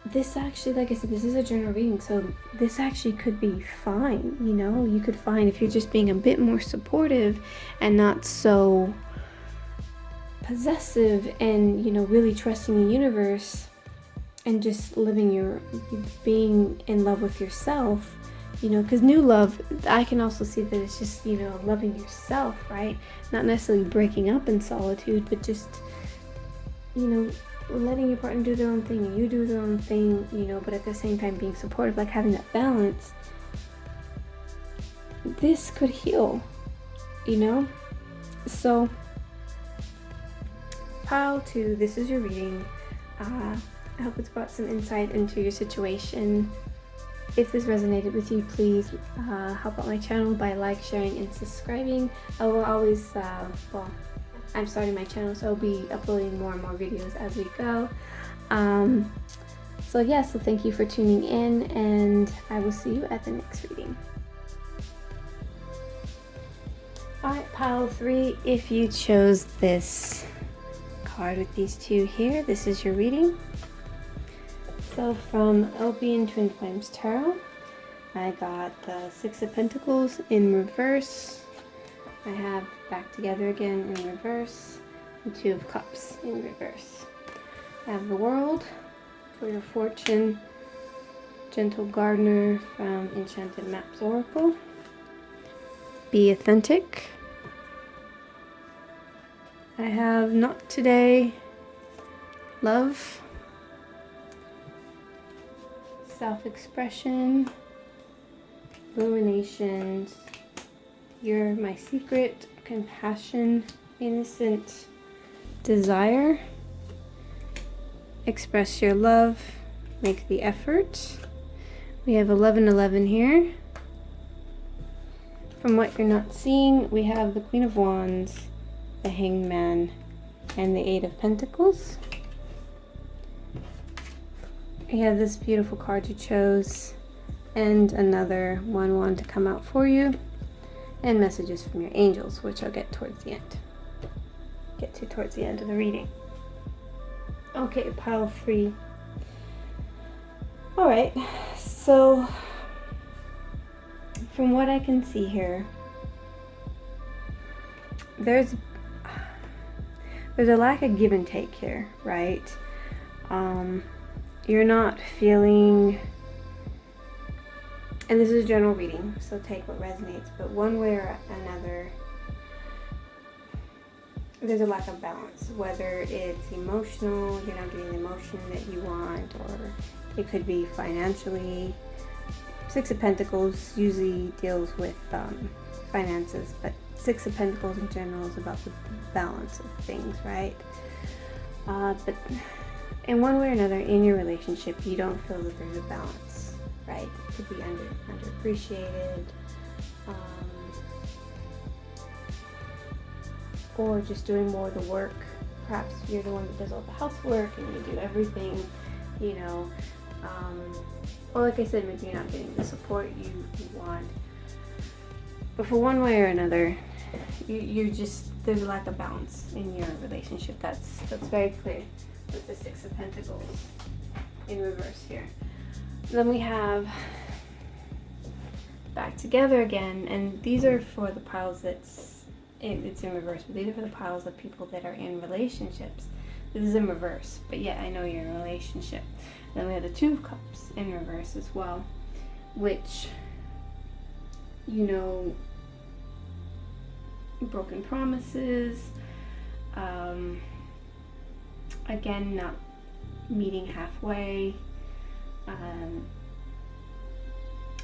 this actually, like I said, this is a general reading, so this actually could be fine, you know. You could find, if you're just being a bit more supportive and not so possessive, and, you know, really trusting the universe and just being in love with yourself, you know, because new love, I can also see that it's just, you know, loving yourself, right? Not necessarily breaking up in solitude, but just, you know, letting your partner do their own thing and you do their own thing, you know, but at the same time being supportive, like having that balance. This could heal, you know. So pile 2, this is your reading. I hope it's brought some insight into your situation. If this resonated with you, please help out my channel by sharing, and subscribing. I will always, I'm starting my channel, so I'll be uploading more and more videos as we go. So thank you for tuning in, and I will see you at the next reading. Alright, pile 3, if you chose this card with these two here, this is your reading. So from Opium Twin Flames Tarot, I got the 6 of Pentacles in reverse. I have Back Together Again in reverse, and 2 of Cups in reverse. I have the World for your fortune, Gentle Gardener from Enchanted Maps Oracle, Be Authentic. I have Not Today, Love, Self-Expression, Illuminations, You're My Secret, Compassion, Innocent, Desire, Express Your Love, Make the Effort. We have 1111 here. From what you're not seeing, we have the Queen of Wands, the Hanged Man, and the 8 of Pentacles. We have this beautiful card you chose, and another one to come out for you, and messages from your angels, which I'll get towards the end. Towards the end of the reading. Okay, pile 3. Alright, so from what I can see here, there's a lack of give and take here, right? You're not feeling, and this is a general reading, so take what resonates, but one way or another, there's a lack of balance, whether it's emotional, you're not getting the emotion that you want, or it could be financially. 6 of Pentacles usually deals with finances, but 6 of Pentacles in general is about the balance of things, right? But in one way or another, in your relationship, you don't feel that there's a balance, right? It could be underappreciated, or just doing more of the work. Perhaps you're the one that does all the housework and you do everything, you know. Or like I said, maybe you're not getting the support you want. But for one way or another, you're just there's a lack of balance in your relationship. That's very clear with the Six of Pentacles in reverse here. Then we have back together again, and these are for the piles it's in reverse, but these are for the piles of people that are in relationships. This is in reverse, but yet I know you're in a relationship. Then we have the Two of Cups in reverse as well, which, you know, broken promises, again, not meeting halfway,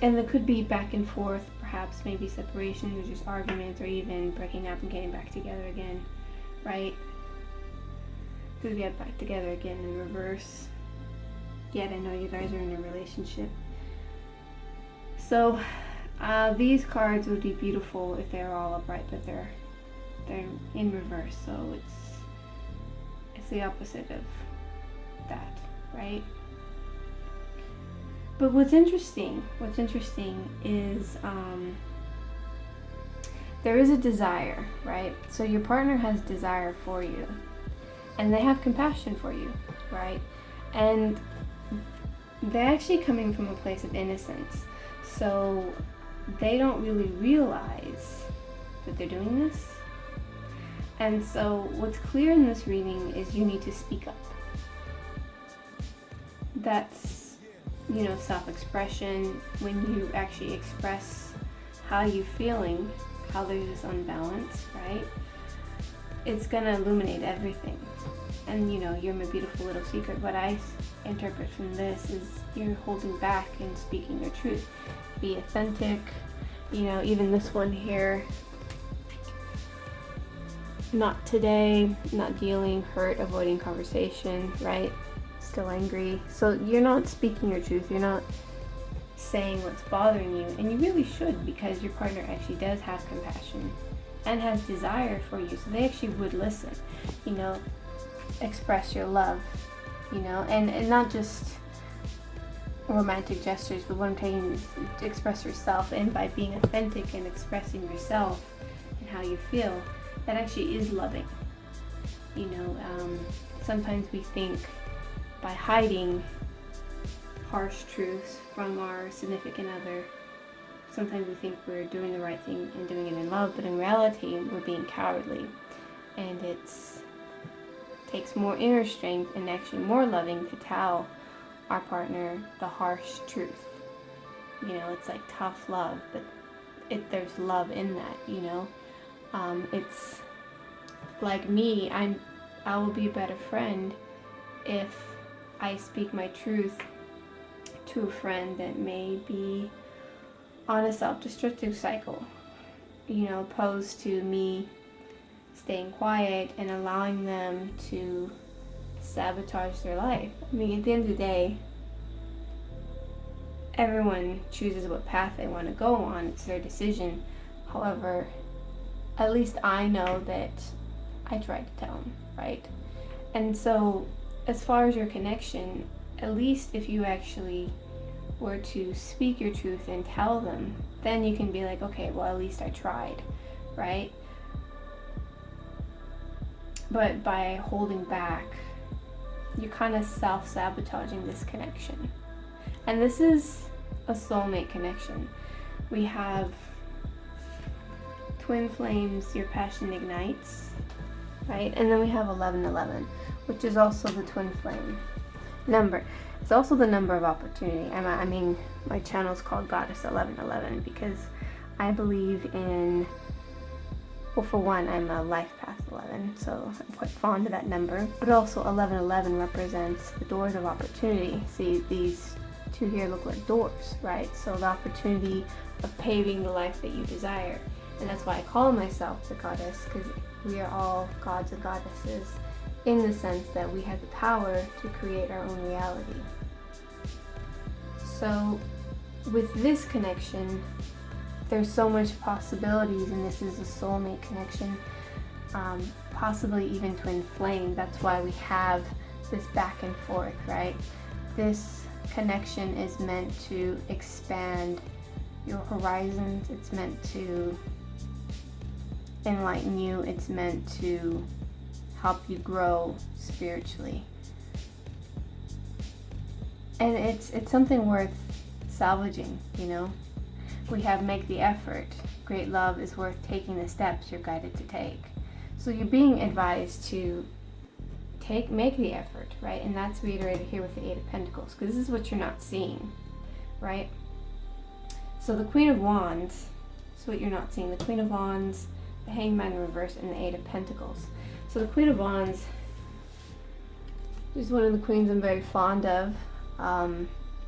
and there could be back and forth, perhaps maybe separations or just arguments, or even breaking up and getting back together again, right? Could get back together again in reverse. Yet I know you guys are in a relationship. So these cards would be beautiful if they're all upright, but they're in reverse, so it's the opposite of that, right? But what's interesting is there is a desire, right? So your partner has desire for you, and they have compassion for you, right? And they're actually coming from a place of innocence, so they don't really realize that they're doing this. And so what's clear in this reading is you need to speak up. That's, you know, self-expression. When you actually express how you're feeling, how there's this unbalance, right? It's gonna illuminate everything. And you know, you're my beautiful little secret. What I interpret from this is you're holding back and speaking your truth. Be authentic. You know, even this one here, not today, not dealing, hurt, avoiding conversation, right? Still angry. So you're not speaking your truth. You're not saying what's bothering you. And you really should, because your partner actually does have compassion and has desire for you. So they actually would listen, you know, express your love, you know, and not just romantic gestures, but what I'm taking is to express yourself, and by being authentic and expressing yourself and how you feel, that actually is loving. You know, sometimes we think by hiding harsh truths from our significant other, sometimes we think we're doing the right thing and doing it in love, but in reality we're being cowardly, and takes more inner strength and actually more loving to tell our partner the harsh truth. You know, it's like tough love, but there's love in that, you know. It's like me, I will be a better friend if I speak my truth to a friend that may be on a self-destructive cycle, you know, opposed to me staying quiet and allowing them to sabotage their life. I mean, at the end of the day, everyone chooses what path they want to go on. It's their decision. However, at least I know that I tried to tell them, right? And so, as far as your connection, at least if you actually were to speak your truth and tell them, then you can be like, okay, well, at least I tried, right? But by holding back, you're kind of self-sabotaging this connection. And this is a soulmate connection. We have twin flames, your passion ignites, right? And then we have 1111, which is also the twin flame number. It's also the number of opportunity. I mean, my channel is called Goddess 1111 because I believe in, well, for one, I'm a life path 11, so I'm quite fond of that number. But also 1111 represents the doors of opportunity. See, these two here look like doors, right? So the opportunity of paving the life that you desire. And that's why I call myself the goddess, because we are all gods and goddesses in the sense that we have the power to create our own reality. So with this connection, there's so much possibilities, and this is a soulmate connection, possibly even twin flame. That's why we have this back and forth, right? This connection is meant to expand your horizons. It's meant to enlighten you. It's meant to help you grow spiritually. And it's something worth salvaging, you know. We have make the effort. Great love is worth taking the steps you're guided to take. So you're being advised to make the effort, right? And that's reiterated here with the Eight of Pentacles, because this is what you're not seeing, right? So the Queen of Wands is what you're not seeing. The Queen of Wands, the Hangman in reverse, and the Eight of Pentacles. So the Queen of Wands is one of the queens I'm very fond of. I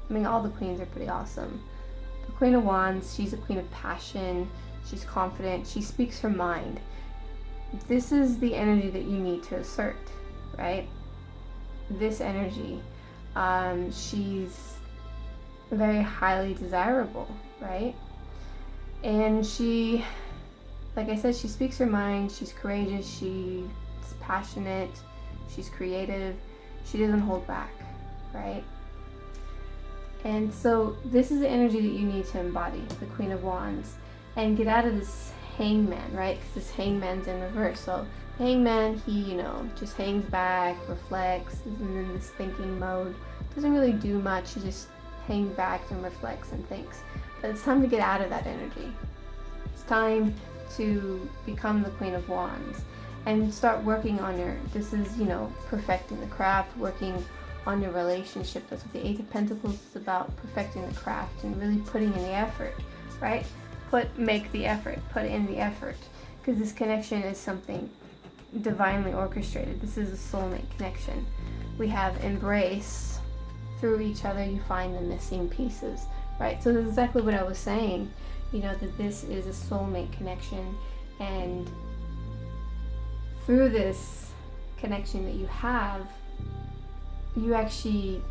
mean, all the queens are pretty awesome. The Queen of Wands, she's a queen of passion. She's confident. She speaks her mind. This is the energy that you need to assert, right? This energy. She's very highly desirable, right? And she, like I said, she speaks her mind. She's courageous. She's passionate. She's creative. She doesn't hold back, right? And so this is the energy that you need to embody, the Queen of Wands, and get out of this Hangman, right? Because this Hangman's in reverse. So the Hangman, he, you know, just hangs back, reflects, is in this thinking mode. Doesn't really do much. He just hangs back and reflects and thinks. But it's time to get out of that energy. It's time to become the Queen of Wands and start working on this is, you know, perfecting the craft, working on your relationship. That's what the Eight of Pentacles is about, perfecting the craft and really putting in the effort, right? Make the effort, put in the effort, because this connection is something divinely orchestrated. This is a soulmate connection. We have embrace. Through each other you find the missing pieces, right? So that's exactly what I was saying, you know, that this is a soulmate connection, and through this connection that you have, you actually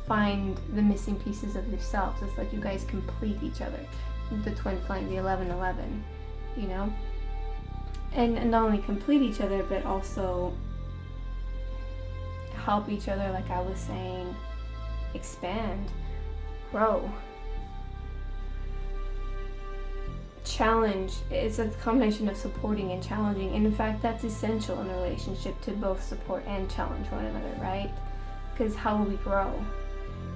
find the missing pieces of yourselves. It's like you guys complete each other. The twin flame, the 11-11, you know? And not only complete each other, but also help each other, like I was saying, expand, grow, challenge. It's a combination of supporting and challenging. And in fact, that's essential in a relationship, to both support and challenge one another, right? Because how will we grow?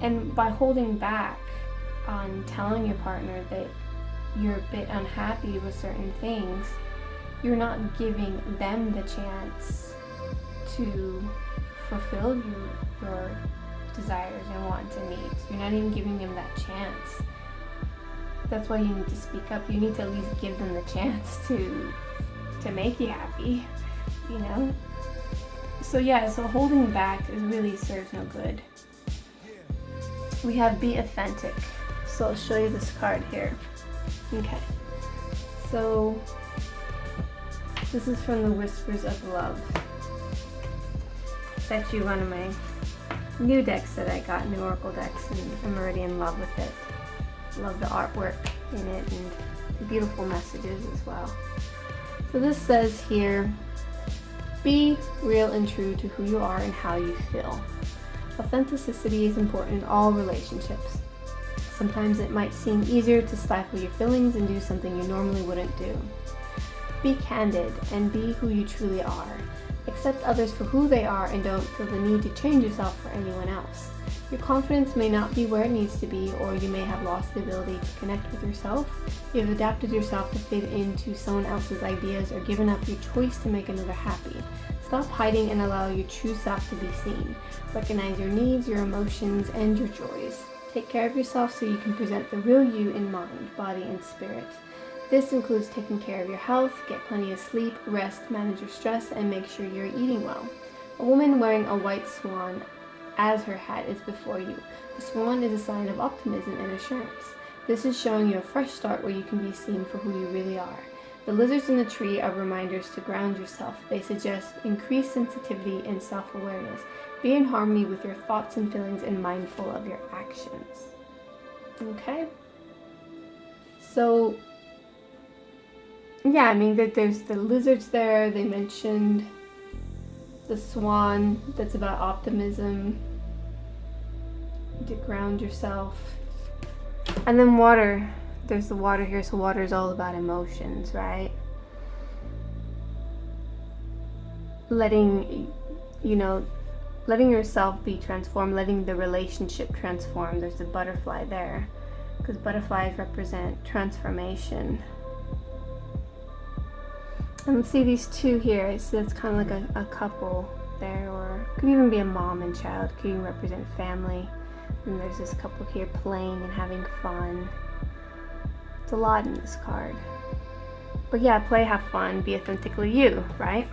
And by holding back on telling your partner that you're a bit unhappy with certain things, you're not giving them the chance to fulfill your desires and wants and needs. You're not even giving them that chance. That's why you need to speak up. You need to at least give them the chance to make you happy, you know? So yeah, so holding back really serves no good. We have be authentic. So I'll show you this card here. Okay. So this is from the Whispers of Love. It's actually one of my new decks that I got, new Oracle decks, and I'm already in love with it. Love the artwork in it and the beautiful messages as well. So this says here, be real and true to who you are and how you feel. Authenticity is important in all relationships. Sometimes it might seem easier to stifle your feelings and do something you normally wouldn't do. Be candid and be who you truly are. Accept others for who they are and don't feel the need to change yourself for anyone else. Your confidence may not be where it needs to be, or you may have lost the ability to connect with yourself. You have adapted yourself to fit into someone else's ideas or given up your choice to make another happy. Stop hiding and allow your true self to be seen. Recognize your needs, your emotions, and your joys. Take care of yourself so you can present the real you in mind, body, and spirit. This includes taking care of your health, get plenty of sleep, rest, manage your stress, and make sure you're eating well. A woman wearing a white swan as her hat is before you. The swan is a sign of optimism and assurance. This is showing you a fresh start where you can be seen for who you really are. The lizards in the tree are reminders to ground yourself. They suggest increased sensitivity and self-awareness. Be in harmony with your thoughts and feelings and mindful of your actions. Okay? So, yeah, I mean, there's the lizards there. They mentioned the swan, that's about optimism, to ground yourself. And then water. There's the water here, so water is all about emotions, right? letting, letting yourself be transformed, letting the relationship transform. There's a butterfly there, because butterflies represent transformation. And see these two here, so it's kind of like a couple there, or it could even be a mom and child, it could even represent family. And there's this couple here playing and having fun. It's a lot in this card. But yeah, play, have fun, be authentically you, right?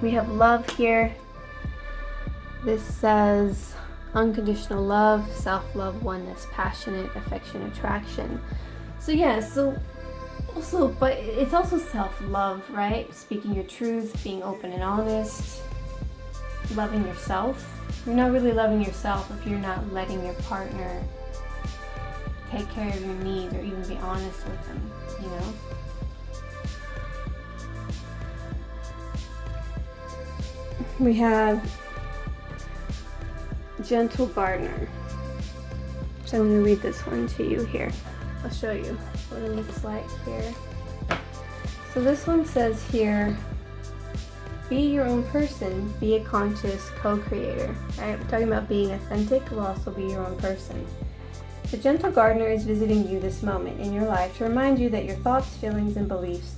We have love here. This says unconditional love, self-love, oneness, passionate, affection, attraction. So yeah, so also, but it's also self-love, right? Speaking your truth, being open and honest, loving yourself. You're not really loving yourself if you're not letting your partner take care of your needs or even be honest with them, you know? We have Gentle Gardener. So I'm going to read this one to you here. I'll show you what it looks like here. So this one says here, be your own person, be a conscious co-creator. Right? We're talking about being authentic, will also be your own person. The Gentle Gardener is visiting you this moment in your life to remind you that your thoughts, feelings, and beliefs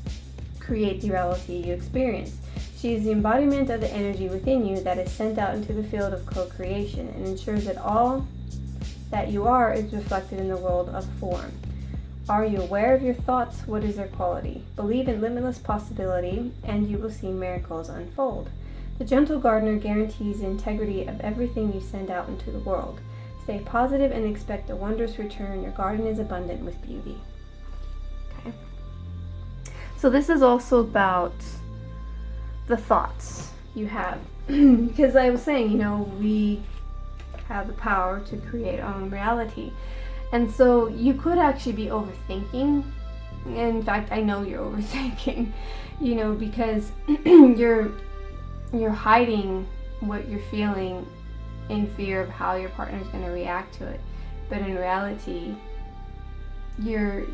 create the reality you experience. She is the embodiment of the energy within you that is sent out into the field of co-creation and ensures that all that you are is reflected in the world of form. Are you aware of your thoughts? What is their quality? Believe in limitless possibility and you will see miracles unfold. The Gentle Gardener guarantees the integrity of everything you send out into the world. Stay positive and expect a wondrous return. Your garden is abundant with beauty. Okay. So this is also about the thoughts you have. Because I was saying, we have the power to create our own reality. And so you could actually be overthinking. In fact, I know you're overthinking, because you're hiding what you're feeling in fear of how your partner's going to react to it. But in reality, you're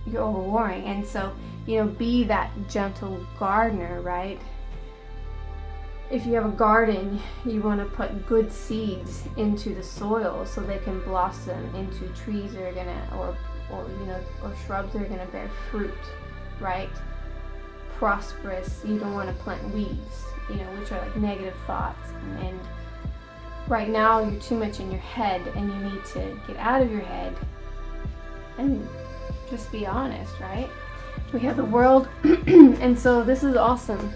overwarring. And so, be that gentle gardener, right? If you have a garden, you want to put good seeds into the soil so they can blossom into trees that are gonna, or shrubs that are gonna bear fruit, right? Prosperous. You don't want to plant weeds, which are like negative thoughts. And right now you're too much in your head, and you need to get out of your head and just be honest, right? We have the world, and so this is awesome.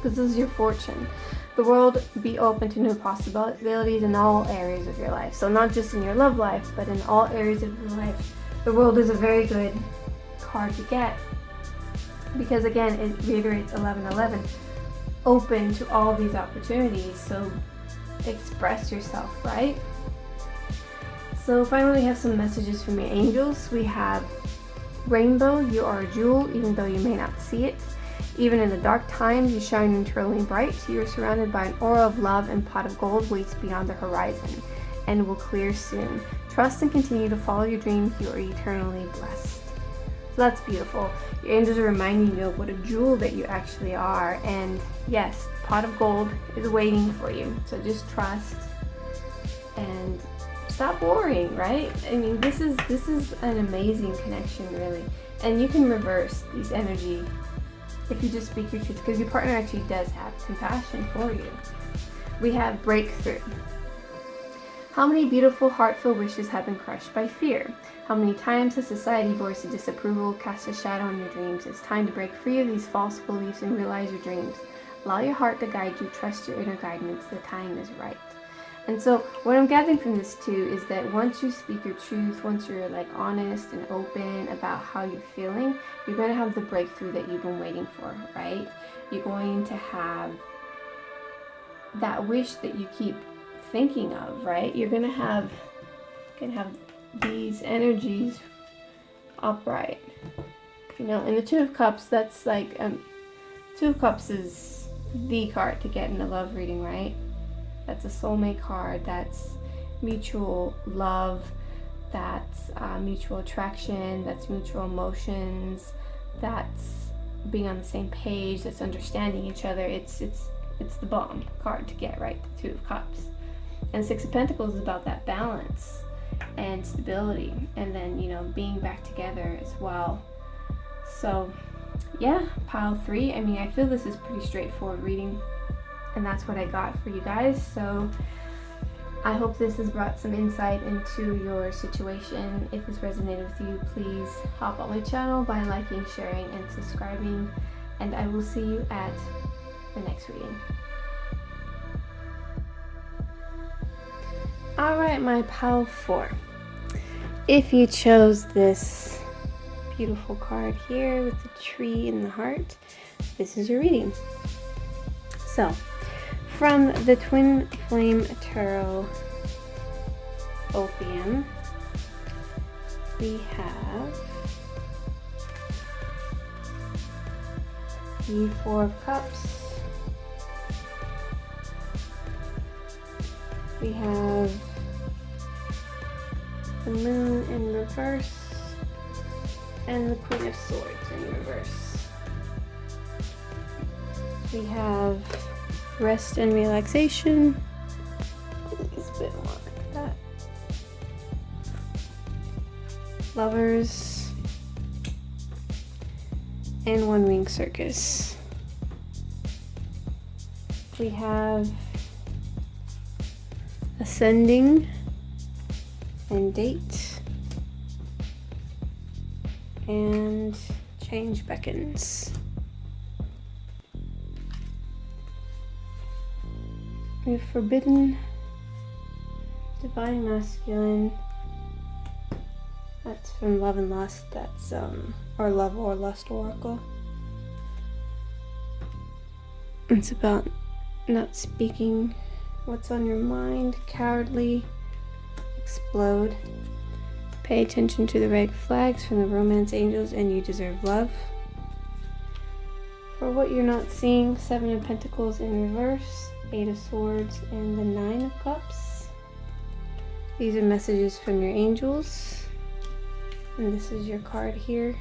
This is your fortune. The world, be open to new possibilities in all areas of your life. So not just in your love life, but in all areas of your life. The world is a very good card to get, because again, it reiterates 11:11. Open to all these opportunities. So express yourself, right? So finally, we have some messages from your angels. We have Rainbow, you are a jewel, even though you may not see it. Even in the dark times, you shine eternally bright. You are surrounded by an aura of love, and pot of gold waits beyond the horizon and will clear soon. Trust and continue to follow your dreams. You are eternally blessed. So that's beautiful. Your angels are reminding you of what a jewel that you actually are. And yes, the pot of gold is waiting for you. So just trust and stop worrying, right? I mean, this is an amazing connection, really. And you can reverse these energy if you just speak your truth, because your partner actually does have compassion for you. We have breakthrough. How many beautiful, heartfelt wishes have been crushed by fear? How many times has society voiced a disapproval, cast a shadow on your dreams? It's time to break free of these false beliefs and realize your dreams. Allow your heart to guide you. Trust your inner guidance. The time is right. And so what I'm gathering from this too is that once you speak your truth, once you're honest and open about how you're feeling, you're going to have the breakthrough that you've been waiting for, right? You're going to have that wish that you keep thinking of, right? You're going to have these energies upright. And the Two of Cups, that's Two of Cups is the card to get in a love reading, right? That's a soulmate card. That's mutual love. That's mutual attraction. That's mutual emotions. That's being on the same page, that's understanding each other. It's the bomb card to get, right? The Two of Cups. And Six of Pentacles is about that balance and stability, and then, you know, being back together as well. So yeah, pile 3. I mean, I feel this is pretty straightforward reading, and that's what I got for you guys. So I hope this has brought some insight into your situation. If this resonated with you, please hop on my channel by liking, sharing, and subscribing, and I will see you at the next reading. Alright, my pile 4. If you chose this beautiful card here with the tree and the heart, this is your reading. So, from the Twin Flame Tarot Opium, we have the Four of Cups. We have the Moon in reverse and the Queen of Swords in reverse. We have rest and relaxation. It's a bit more like that. Lovers and One Wing Circus. We have Ascending and Date and Change Beckons. We have Forbidden, Divine Masculine. That's from Love and Lust. That's or Love or Lust Oracle. It's about not speaking what's on your mind. Cowardly, Explode, Pay attention to the red flags from the Romance Angels, and You Deserve Love. For what you're not seeing, Seven of Pentacles in reverse, Eight of Swords, and the Nine of Cups. These are messages from your angels, and this is your card here.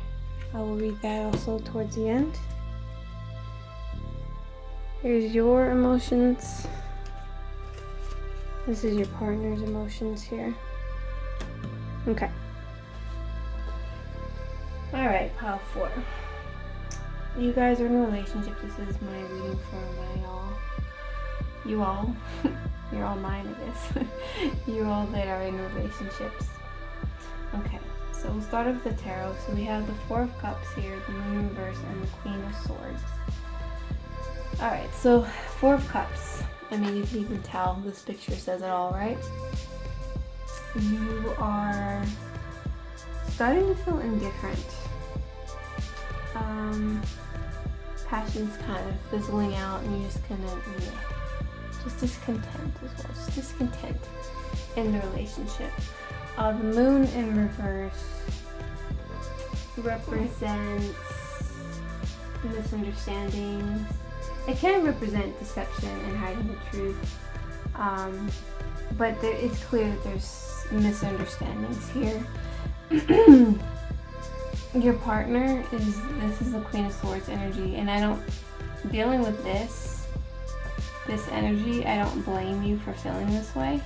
I will read that also towards the end. Here's your emotions. This is your partner's emotions here. Okay. Alright, pile 4. You guys are in a relationship. This is my reading for my y'all. You all. You're all mine, I guess. You all that are in relationships. Okay, so we'll start with the tarot. So we have the Four of Cups here, the Moon in reverse, and the Queen of Swords. Alright, so Four of Cups. I mean, you can even tell this picture says it all, right? You are starting to feel indifferent. Passion's kind of fizzling out, and you're just kind of just discontent as well. Just discontent in the relationship. The Moon in reverse represents misunderstandings. It can represent deception and hiding the truth, but it's clear that there's misunderstandings here. Your partner this is the Queen of Swords energy, and dealing with this energy, I don't blame you for feeling this way.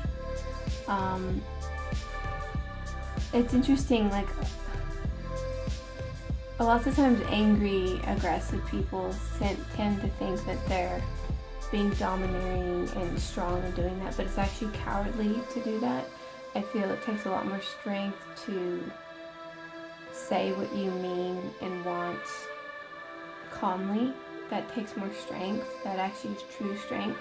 It's interesting, like, a lot of times angry, aggressive people tend to think that they're being domineering and strong in doing that, but it's actually cowardly to do that. I feel it takes a lot more strength to say what you mean and want calmly. That takes more strength. That actually is true strength.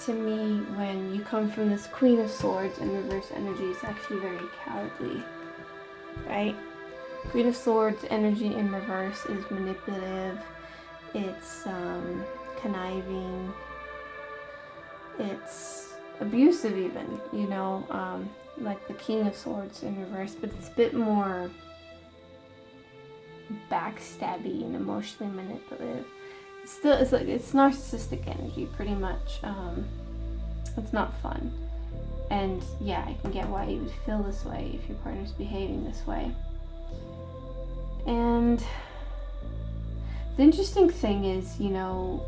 To me, when you come from this Queen of Swords in reverse energy, it's actually very cowardly, right? Queen of Swords energy in reverse is manipulative, it's conniving, it's abusive even, like the King of Swords in reverse, but it's a bit more backstabby and emotionally manipulative. It's narcissistic energy, pretty much. It's not fun. And yeah, I can get why you would feel this way if your partner's behaving this way. And The interesting thing is, you know,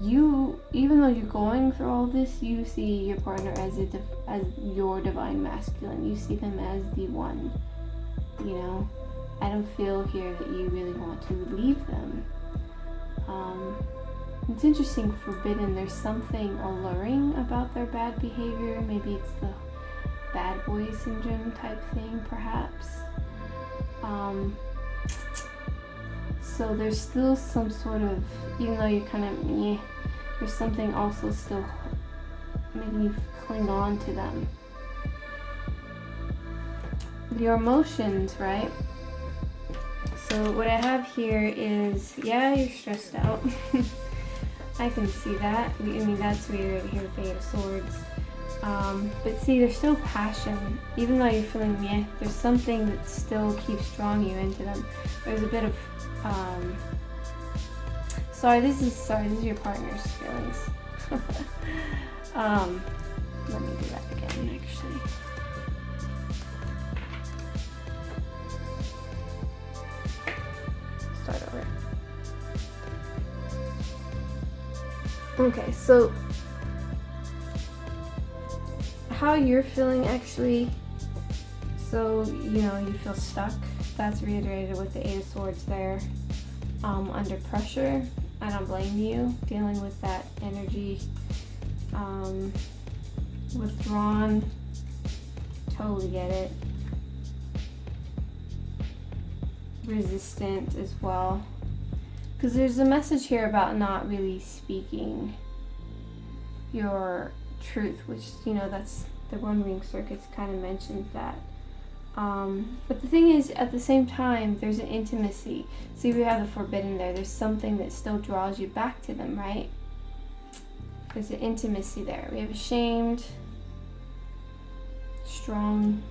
you, even though you're going through all this, you see your partner as as your divine masculine. You see them as the one, you know. I don't feel here that you really want to leave them. It's interesting, forbidden. There's something alluring about their bad behavior. Maybe it's the bad boy syndrome type thing, perhaps. So there's still some sort of, even though you're kind of, there's something also still making you cling on to them. Your emotions, right? So what I have here is, yeah, you're stressed out. I can see that. I mean, that's weird here with the Eight of Swords. But see, there's still passion. Even though you're feeling meh, there's something that still keeps drawing you into them. There's a bit of, sorry, this is your partner's feelings. Let me do that again, actually. Start over. Okay, so how you're feeling actually, so you know, you feel stuck. That's reiterated with the Eight of Swords there. Under pressure. I don't blame you dealing with that energy. Withdrawn. Totally get it. Resistant as well. Because there's a message here about not really speaking your truth, which, you know, that's the One Ring Circuits kind of mentioned that. But the thing is, at the same time, there's an intimacy. See, we have the forbidden there. There's something that still draws you back to them, right? There's an intimacy there. We have ashamed, strong.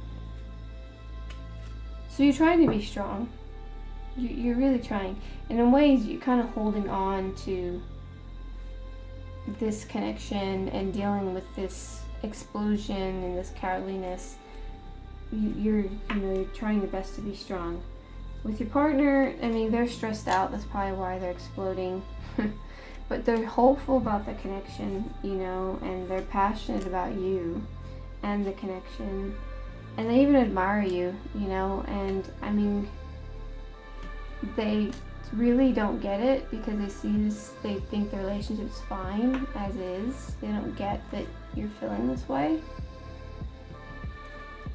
So you're trying to be strong. You're really trying. And in ways, you're kind of holding on to this connection and dealing with this explosion and this cowardliness. You're trying your best to be strong. With your partner, I mean, they're stressed out. That's probably why they're exploding. But they're hopeful about the connection, you know, and they're passionate about you and the connection. And they even admire you, you know, and I mean, they really don't get it because they see this, they think the relationship's fine as is. They don't get that you're feeling this way.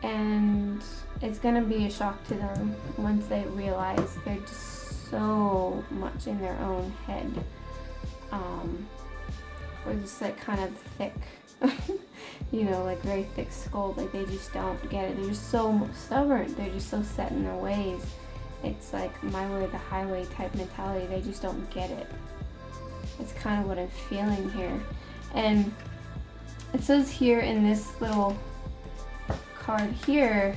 And it's gonna be a shock to them once they realize they're just so much in their own head. Or just like kind of thick, you know, like very thick skull. Like they just don't get it. They're just so stubborn. They're just so set in their ways. It's like my way or the highway type mentality. They just don't get it. It's kind of what I'm feeling here. And it says here in this little card here,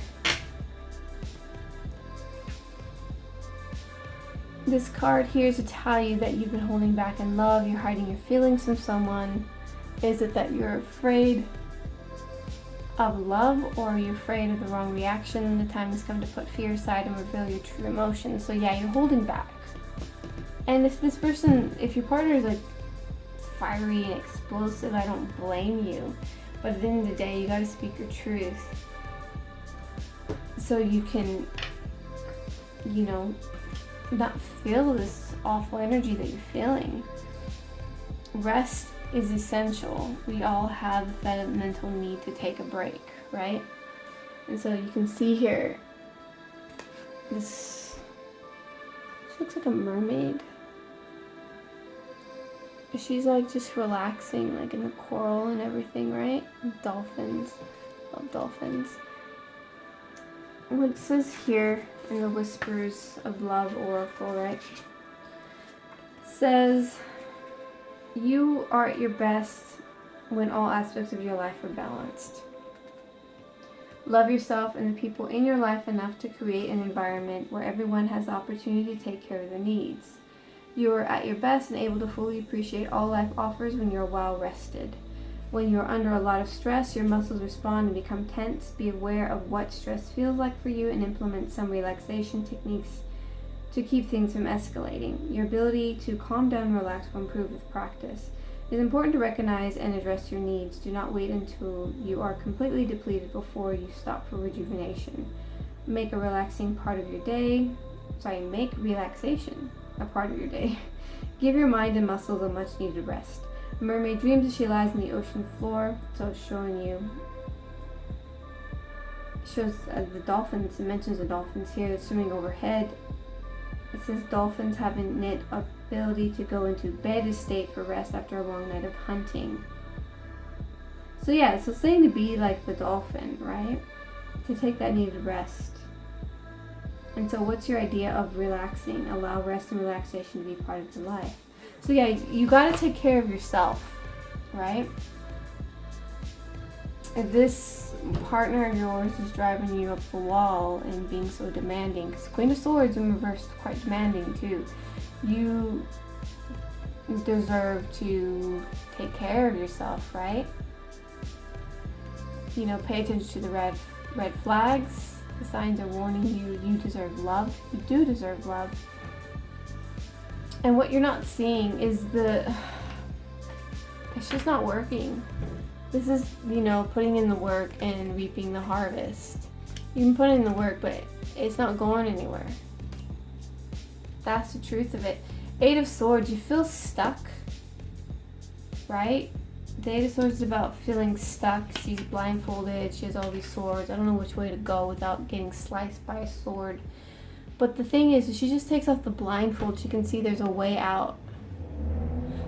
this card here is to tell you that you've been holding back in love, you're hiding your feelings from someone. Is it that you're afraid of love, or are you afraid of the wrong reaction? The time has come to put fear aside and reveal your true emotions. So yeah, you're holding back. And if this person, if your partner is like fiery and explosive, I don't blame you. But at the end of the day, you gotta speak your truth. So you can, you know, not feel this awful energy that you're feeling. Rest is essential. We all have that mental need to take a break, right? And so you can see here, this looks like a mermaid. She's like just relaxing, like in the coral and everything, right? Dolphins, love dolphins. What it says here in the Whispers of Love Oracle, right? Says, you are at your best when all aspects of your life are balanced. Love yourself and the people in your life enough to create an environment where everyone has the opportunity to take care of their needs. You are at your best and able to fully appreciate all life offers when you're well rested. When you're under a lot of stress, your muscles respond and become tense. Be aware of what stress feels like for you and implement some relaxation techniques to keep things from escalating. Your ability to calm down and relax will improve with practice. It is important to recognize and address your needs. Do not wait until you are completely depleted before you stop for rejuvenation. Make relaxation a part of your day. Give your mind and muscles a much needed rest. A mermaid dreams as she lies on the ocean floor. So it's showing you, shows the dolphins. It mentions the dolphins here. They're swimming overhead. It says dolphins have an innate ability to go into beta state for rest after a long night of hunting. So yeah, so saying to be like the dolphin, right? To take that needed rest. And so what's your idea of relaxing? Allow rest and relaxation to be part of your life. So yeah, you gotta take care of yourself, right? If this partner of yours is driving you up the wall and being so demanding, because Queen of Swords in reverse is quite demanding too, you deserve to take care of yourself, right? You know, pay attention to the red flags. The signs are warning you. You deserve love. You do deserve love. And what you're not seeing is it's just not working. This is, you know, putting in the work and reaping the harvest. You can put in the work, but it's not going anywhere. That's the truth of it. Eight of Swords, you feel stuck, right? The Eight of Swords is about feeling stuck. She's blindfolded. She has all these swords. I don't know which way to go without getting sliced by a sword. But the thing is, if she just takes off the blindfold, she can see there's a way out.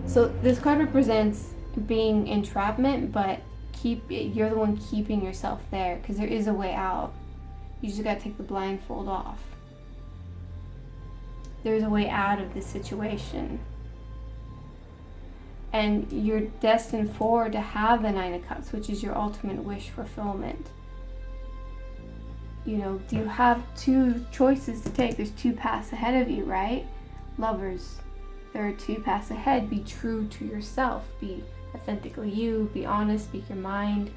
So this card represents being entrapment, but you're the one keeping yourself there, because there is a way out. You just gotta take the blindfold off. There's a way out of this situation. And you're destined to have the Nine of Cups, which is your ultimate wish fulfillment. You know, do you have two choices to take? There's two paths ahead of you, right? Lovers, there are two paths ahead. Be true to yourself. Be authentically you. Be honest. Speak your mind.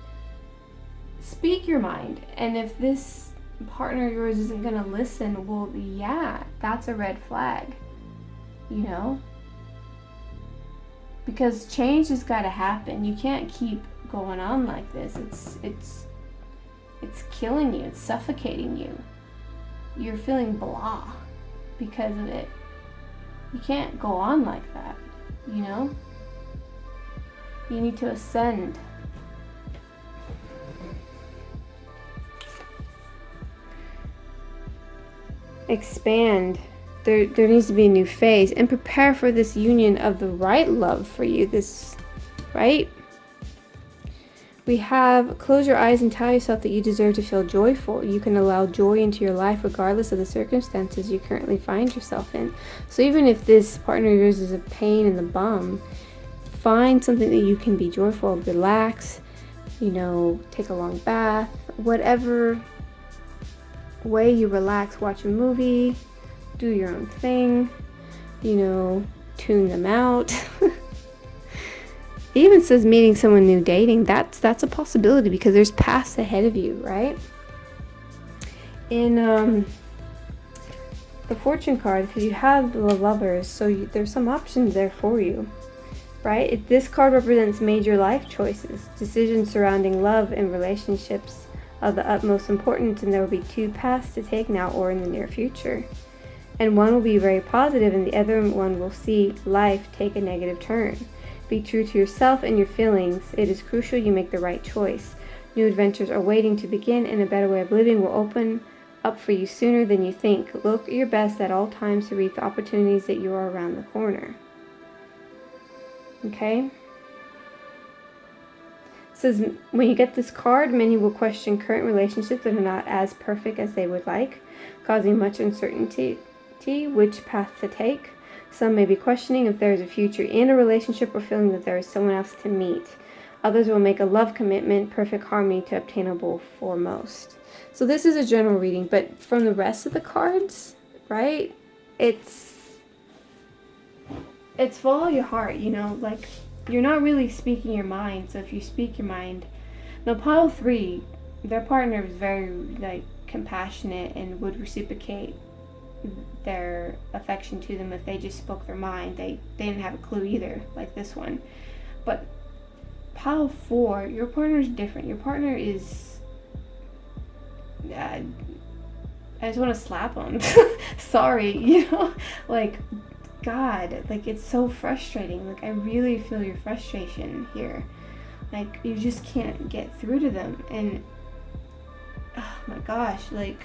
Speak your mind. And if this partner of yours isn't going to listen, well, yeah, that's a red flag. You know? Because change has got to happen. You can't keep going on like this. It's killing you. It's suffocating you. You're feeling blah because of it. You can't go on like that, you know? You need to ascend. Expand. There needs to be a new phase, and prepare for this union of the right love for you. This, right? We have close your eyes and tell yourself that you deserve to feel joyful. You can allow joy into your life regardless of the circumstances you currently find yourself in. So even if this partner of yours is a pain in the bum, find something that you can be joyful, relax, you know, take a long bath, whatever way you relax, watch a movie, do your own thing, you know, tune them out. It even says meeting someone new, dating. That's a possibility because there's paths ahead of you, right? In the Fortune card, because you have the Lovers, so there's some options there for you, right? This card represents major life choices, decisions surrounding love and relationships of the utmost importance, and there will be two paths to take now or in the near future. And one will be very positive and the other one will see life take a negative turn. Be true to yourself and your feelings. It is crucial you make the right choice. New adventures are waiting to begin and a better way of living will open up for you sooner than you think. Look your best at all times to reap the opportunities that you are around the corner. Okay? It says, when you get this card, many will question current relationships that are not as perfect as they would like, causing much uncertainty which path to take. Some may be questioning if there is a future in a relationship or feeling that there is someone else to meet. Others will make a love commitment, perfect harmony to obtainable for most. So this is a general reading, but from the rest of the cards, right, it's follow your heart, you know, like you're not really speaking your mind. So if you speak your mind, the pile 3, their partner is very like compassionate and would reciprocate their affection to them if they just spoke their mind. They didn't have a clue either, like this one. But pile 4, your partner is different. Your partner is, I just want to slap them. Sorry, you know, like, God, like, it's so frustrating. Like, I really feel your frustration here. Like, you just can't get through to them. And, oh my gosh, like,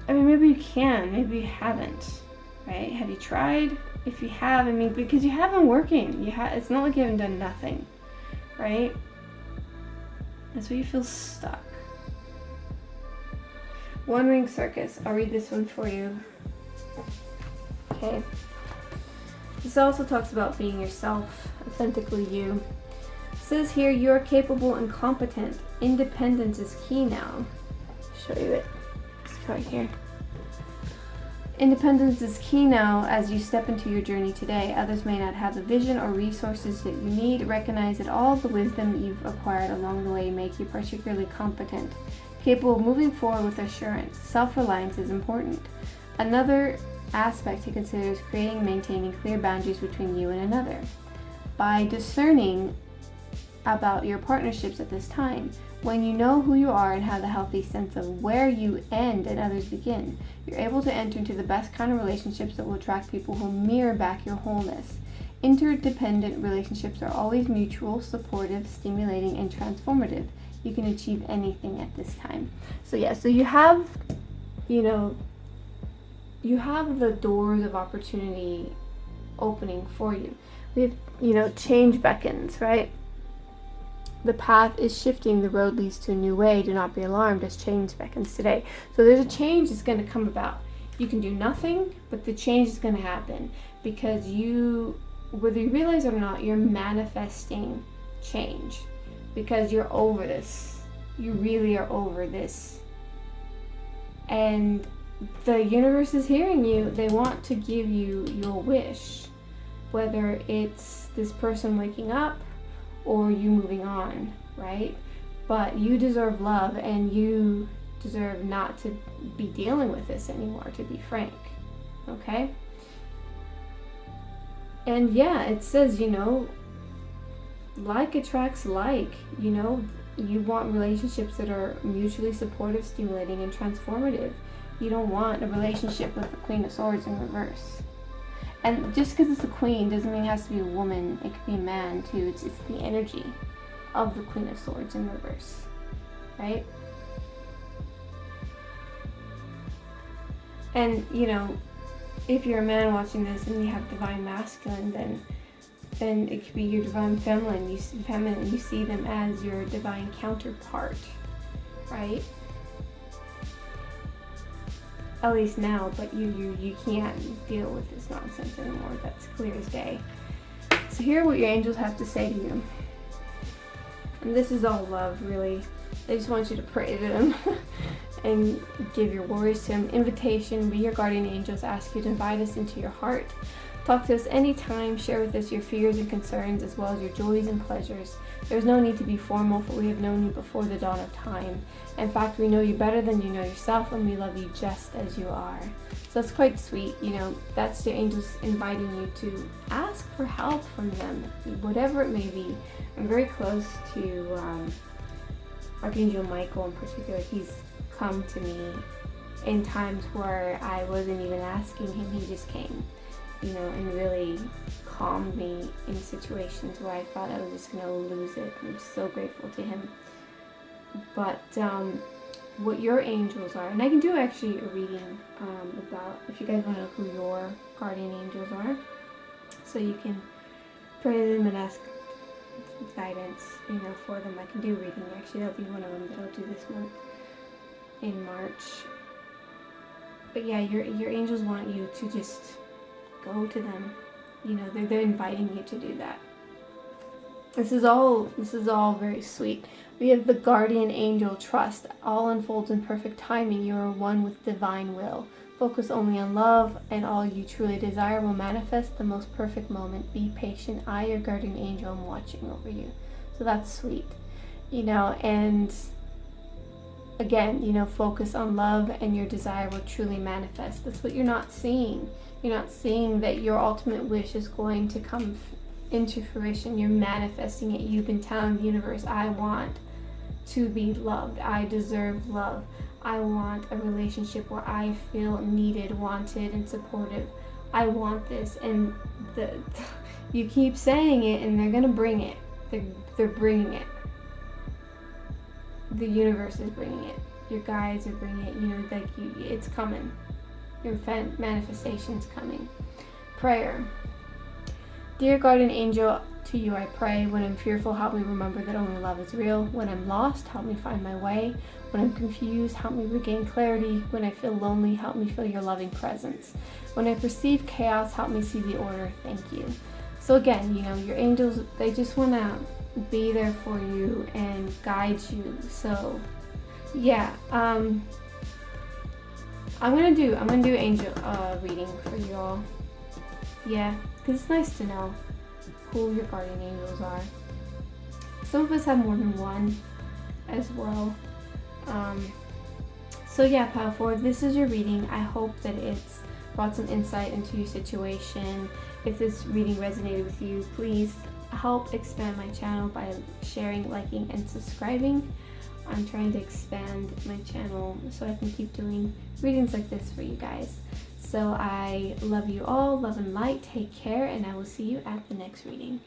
I mean, maybe you can, maybe you haven't, right? Have you tried? If you have, I mean, because you have been working. It's not like you haven't done nothing, right? That's why you feel stuck. One Ring Circus. I'll read this one for you. Okay. This also talks about being yourself, authentically you. It says here, you are capable and competent. Independence is key now. Show you it. It's right here. Independence is key now as you step into your journey today. Others may not have the vision or resources that you need. Recognize that all the wisdom you've acquired along the way make you particularly competent, capable of moving forward with assurance. Self-reliance is important. Another aspect to consider is creating and maintaining clear boundaries between you and another. By discerning about your partnerships at this time, when you know who you are and have a healthy sense of where you end and others begin, you're able to enter into the best kind of relationships that will attract people who mirror back your wholeness. Interdependent relationships are always mutual, supportive, stimulating, and transformative. You can achieve anything at this time. So yeah, so you have, you know, you have the doors of opportunity opening for you. We have, you know, change beckons, right? The path is shifting, the road leads to a new way. Do not be alarmed as change beckons today. So there's a change that's going to come about. You can do nothing, but the change is going to happen because you, whether you realize it or not, you're manifesting change because you're over this. You really are over this. And the universe is hearing you. They want to give you your wish, whether it's this person waking up or you moving on, right? But you deserve love and you deserve not to be dealing with this anymore, to be frank, okay? And yeah, it says, you know, like attracts like, you know, you want relationships that are mutually supportive, stimulating, and transformative. You don't want a relationship with the Queen of Swords in reverse. And just because it's a queen doesn't mean it has to be a woman. It could be a man too. It's the energy of the Queen of Swords in reverse, right? And you know, if you're a man watching this and you have divine masculine, then it could be your divine feminine. You see them as your divine counterpart, right? At least now, but you can't deal with this nonsense anymore. That's clear as day. So hear what your angels have to say to you. And this is all love, really. They just want you to pray to them and give your worries to them. Invitation, be your guardian angels, ask you to invite us into your heart. Talk to us anytime, share with us your fears and concerns as well as your joys and pleasures. There's no need to be formal, for we have known you before the dawn of time. In fact, we know you better than you know yourself, and we love you just as you are. So that's quite sweet, you know, that's the angels inviting you to ask for help from them, whatever it may be. I'm very close to Archangel Michael in particular. He's come to me in times where I wasn't even asking him, he just came. You know, and really calmed me in situations where I thought I was just going to lose it. I'm so grateful to him. But what your angels are, and I can do actually a reading about, if you guys want to know who your guardian angels are, so you can pray to them and ask guidance, you know, for them. I can do a reading, actually. That'll be one of them that I'll do this month in March. But yeah, your angels want you to just go to them. You know, they're inviting you to do that. This is all very sweet. We have the guardian angel trust. All unfolds in perfect timing. You are one with divine will. Focus only on love, and all you truly desire will manifest the most perfect moment. Be patient. I, your guardian angel, am watching over you. So that's sweet. You know, and again, focus on love and your desire will truly manifest. That's what you're not seeing. You're not seeing that your ultimate wish is going to come into fruition. You're manifesting it. You've been telling the universe, I want to be loved. I deserve love. I want a relationship where I feel needed, wanted, and supportive. I want this. And you keep saying it, and they're going to bring it. They're bringing it. The universe is bringing it. Your guides are bringing it. It's coming. Your manifestation's coming. Prayer. Dear guardian angel, to you I pray. When I'm fearful, help me remember that only love is real. When I'm lost, help me find my way. When I'm confused, help me regain clarity. When I feel lonely, help me feel your loving presence. When I perceive chaos, help me see the order. Thank you. So again, your angels, they just want to be there for you and guide you. So yeah, I'm gonna do angel reading for you all. Yeah, because it's nice to know who your guardian angels are. Some of us have more than one as well. So yeah, Power Forward, this is your reading. I hope that it's brought some insight into your situation. If this reading resonated with you, please help expand my channel by sharing, liking, and subscribing. I'm trying to expand my channel so I can keep doing readings like this for you guys. So I love you all, love and light, take care, and I will see you at the next reading.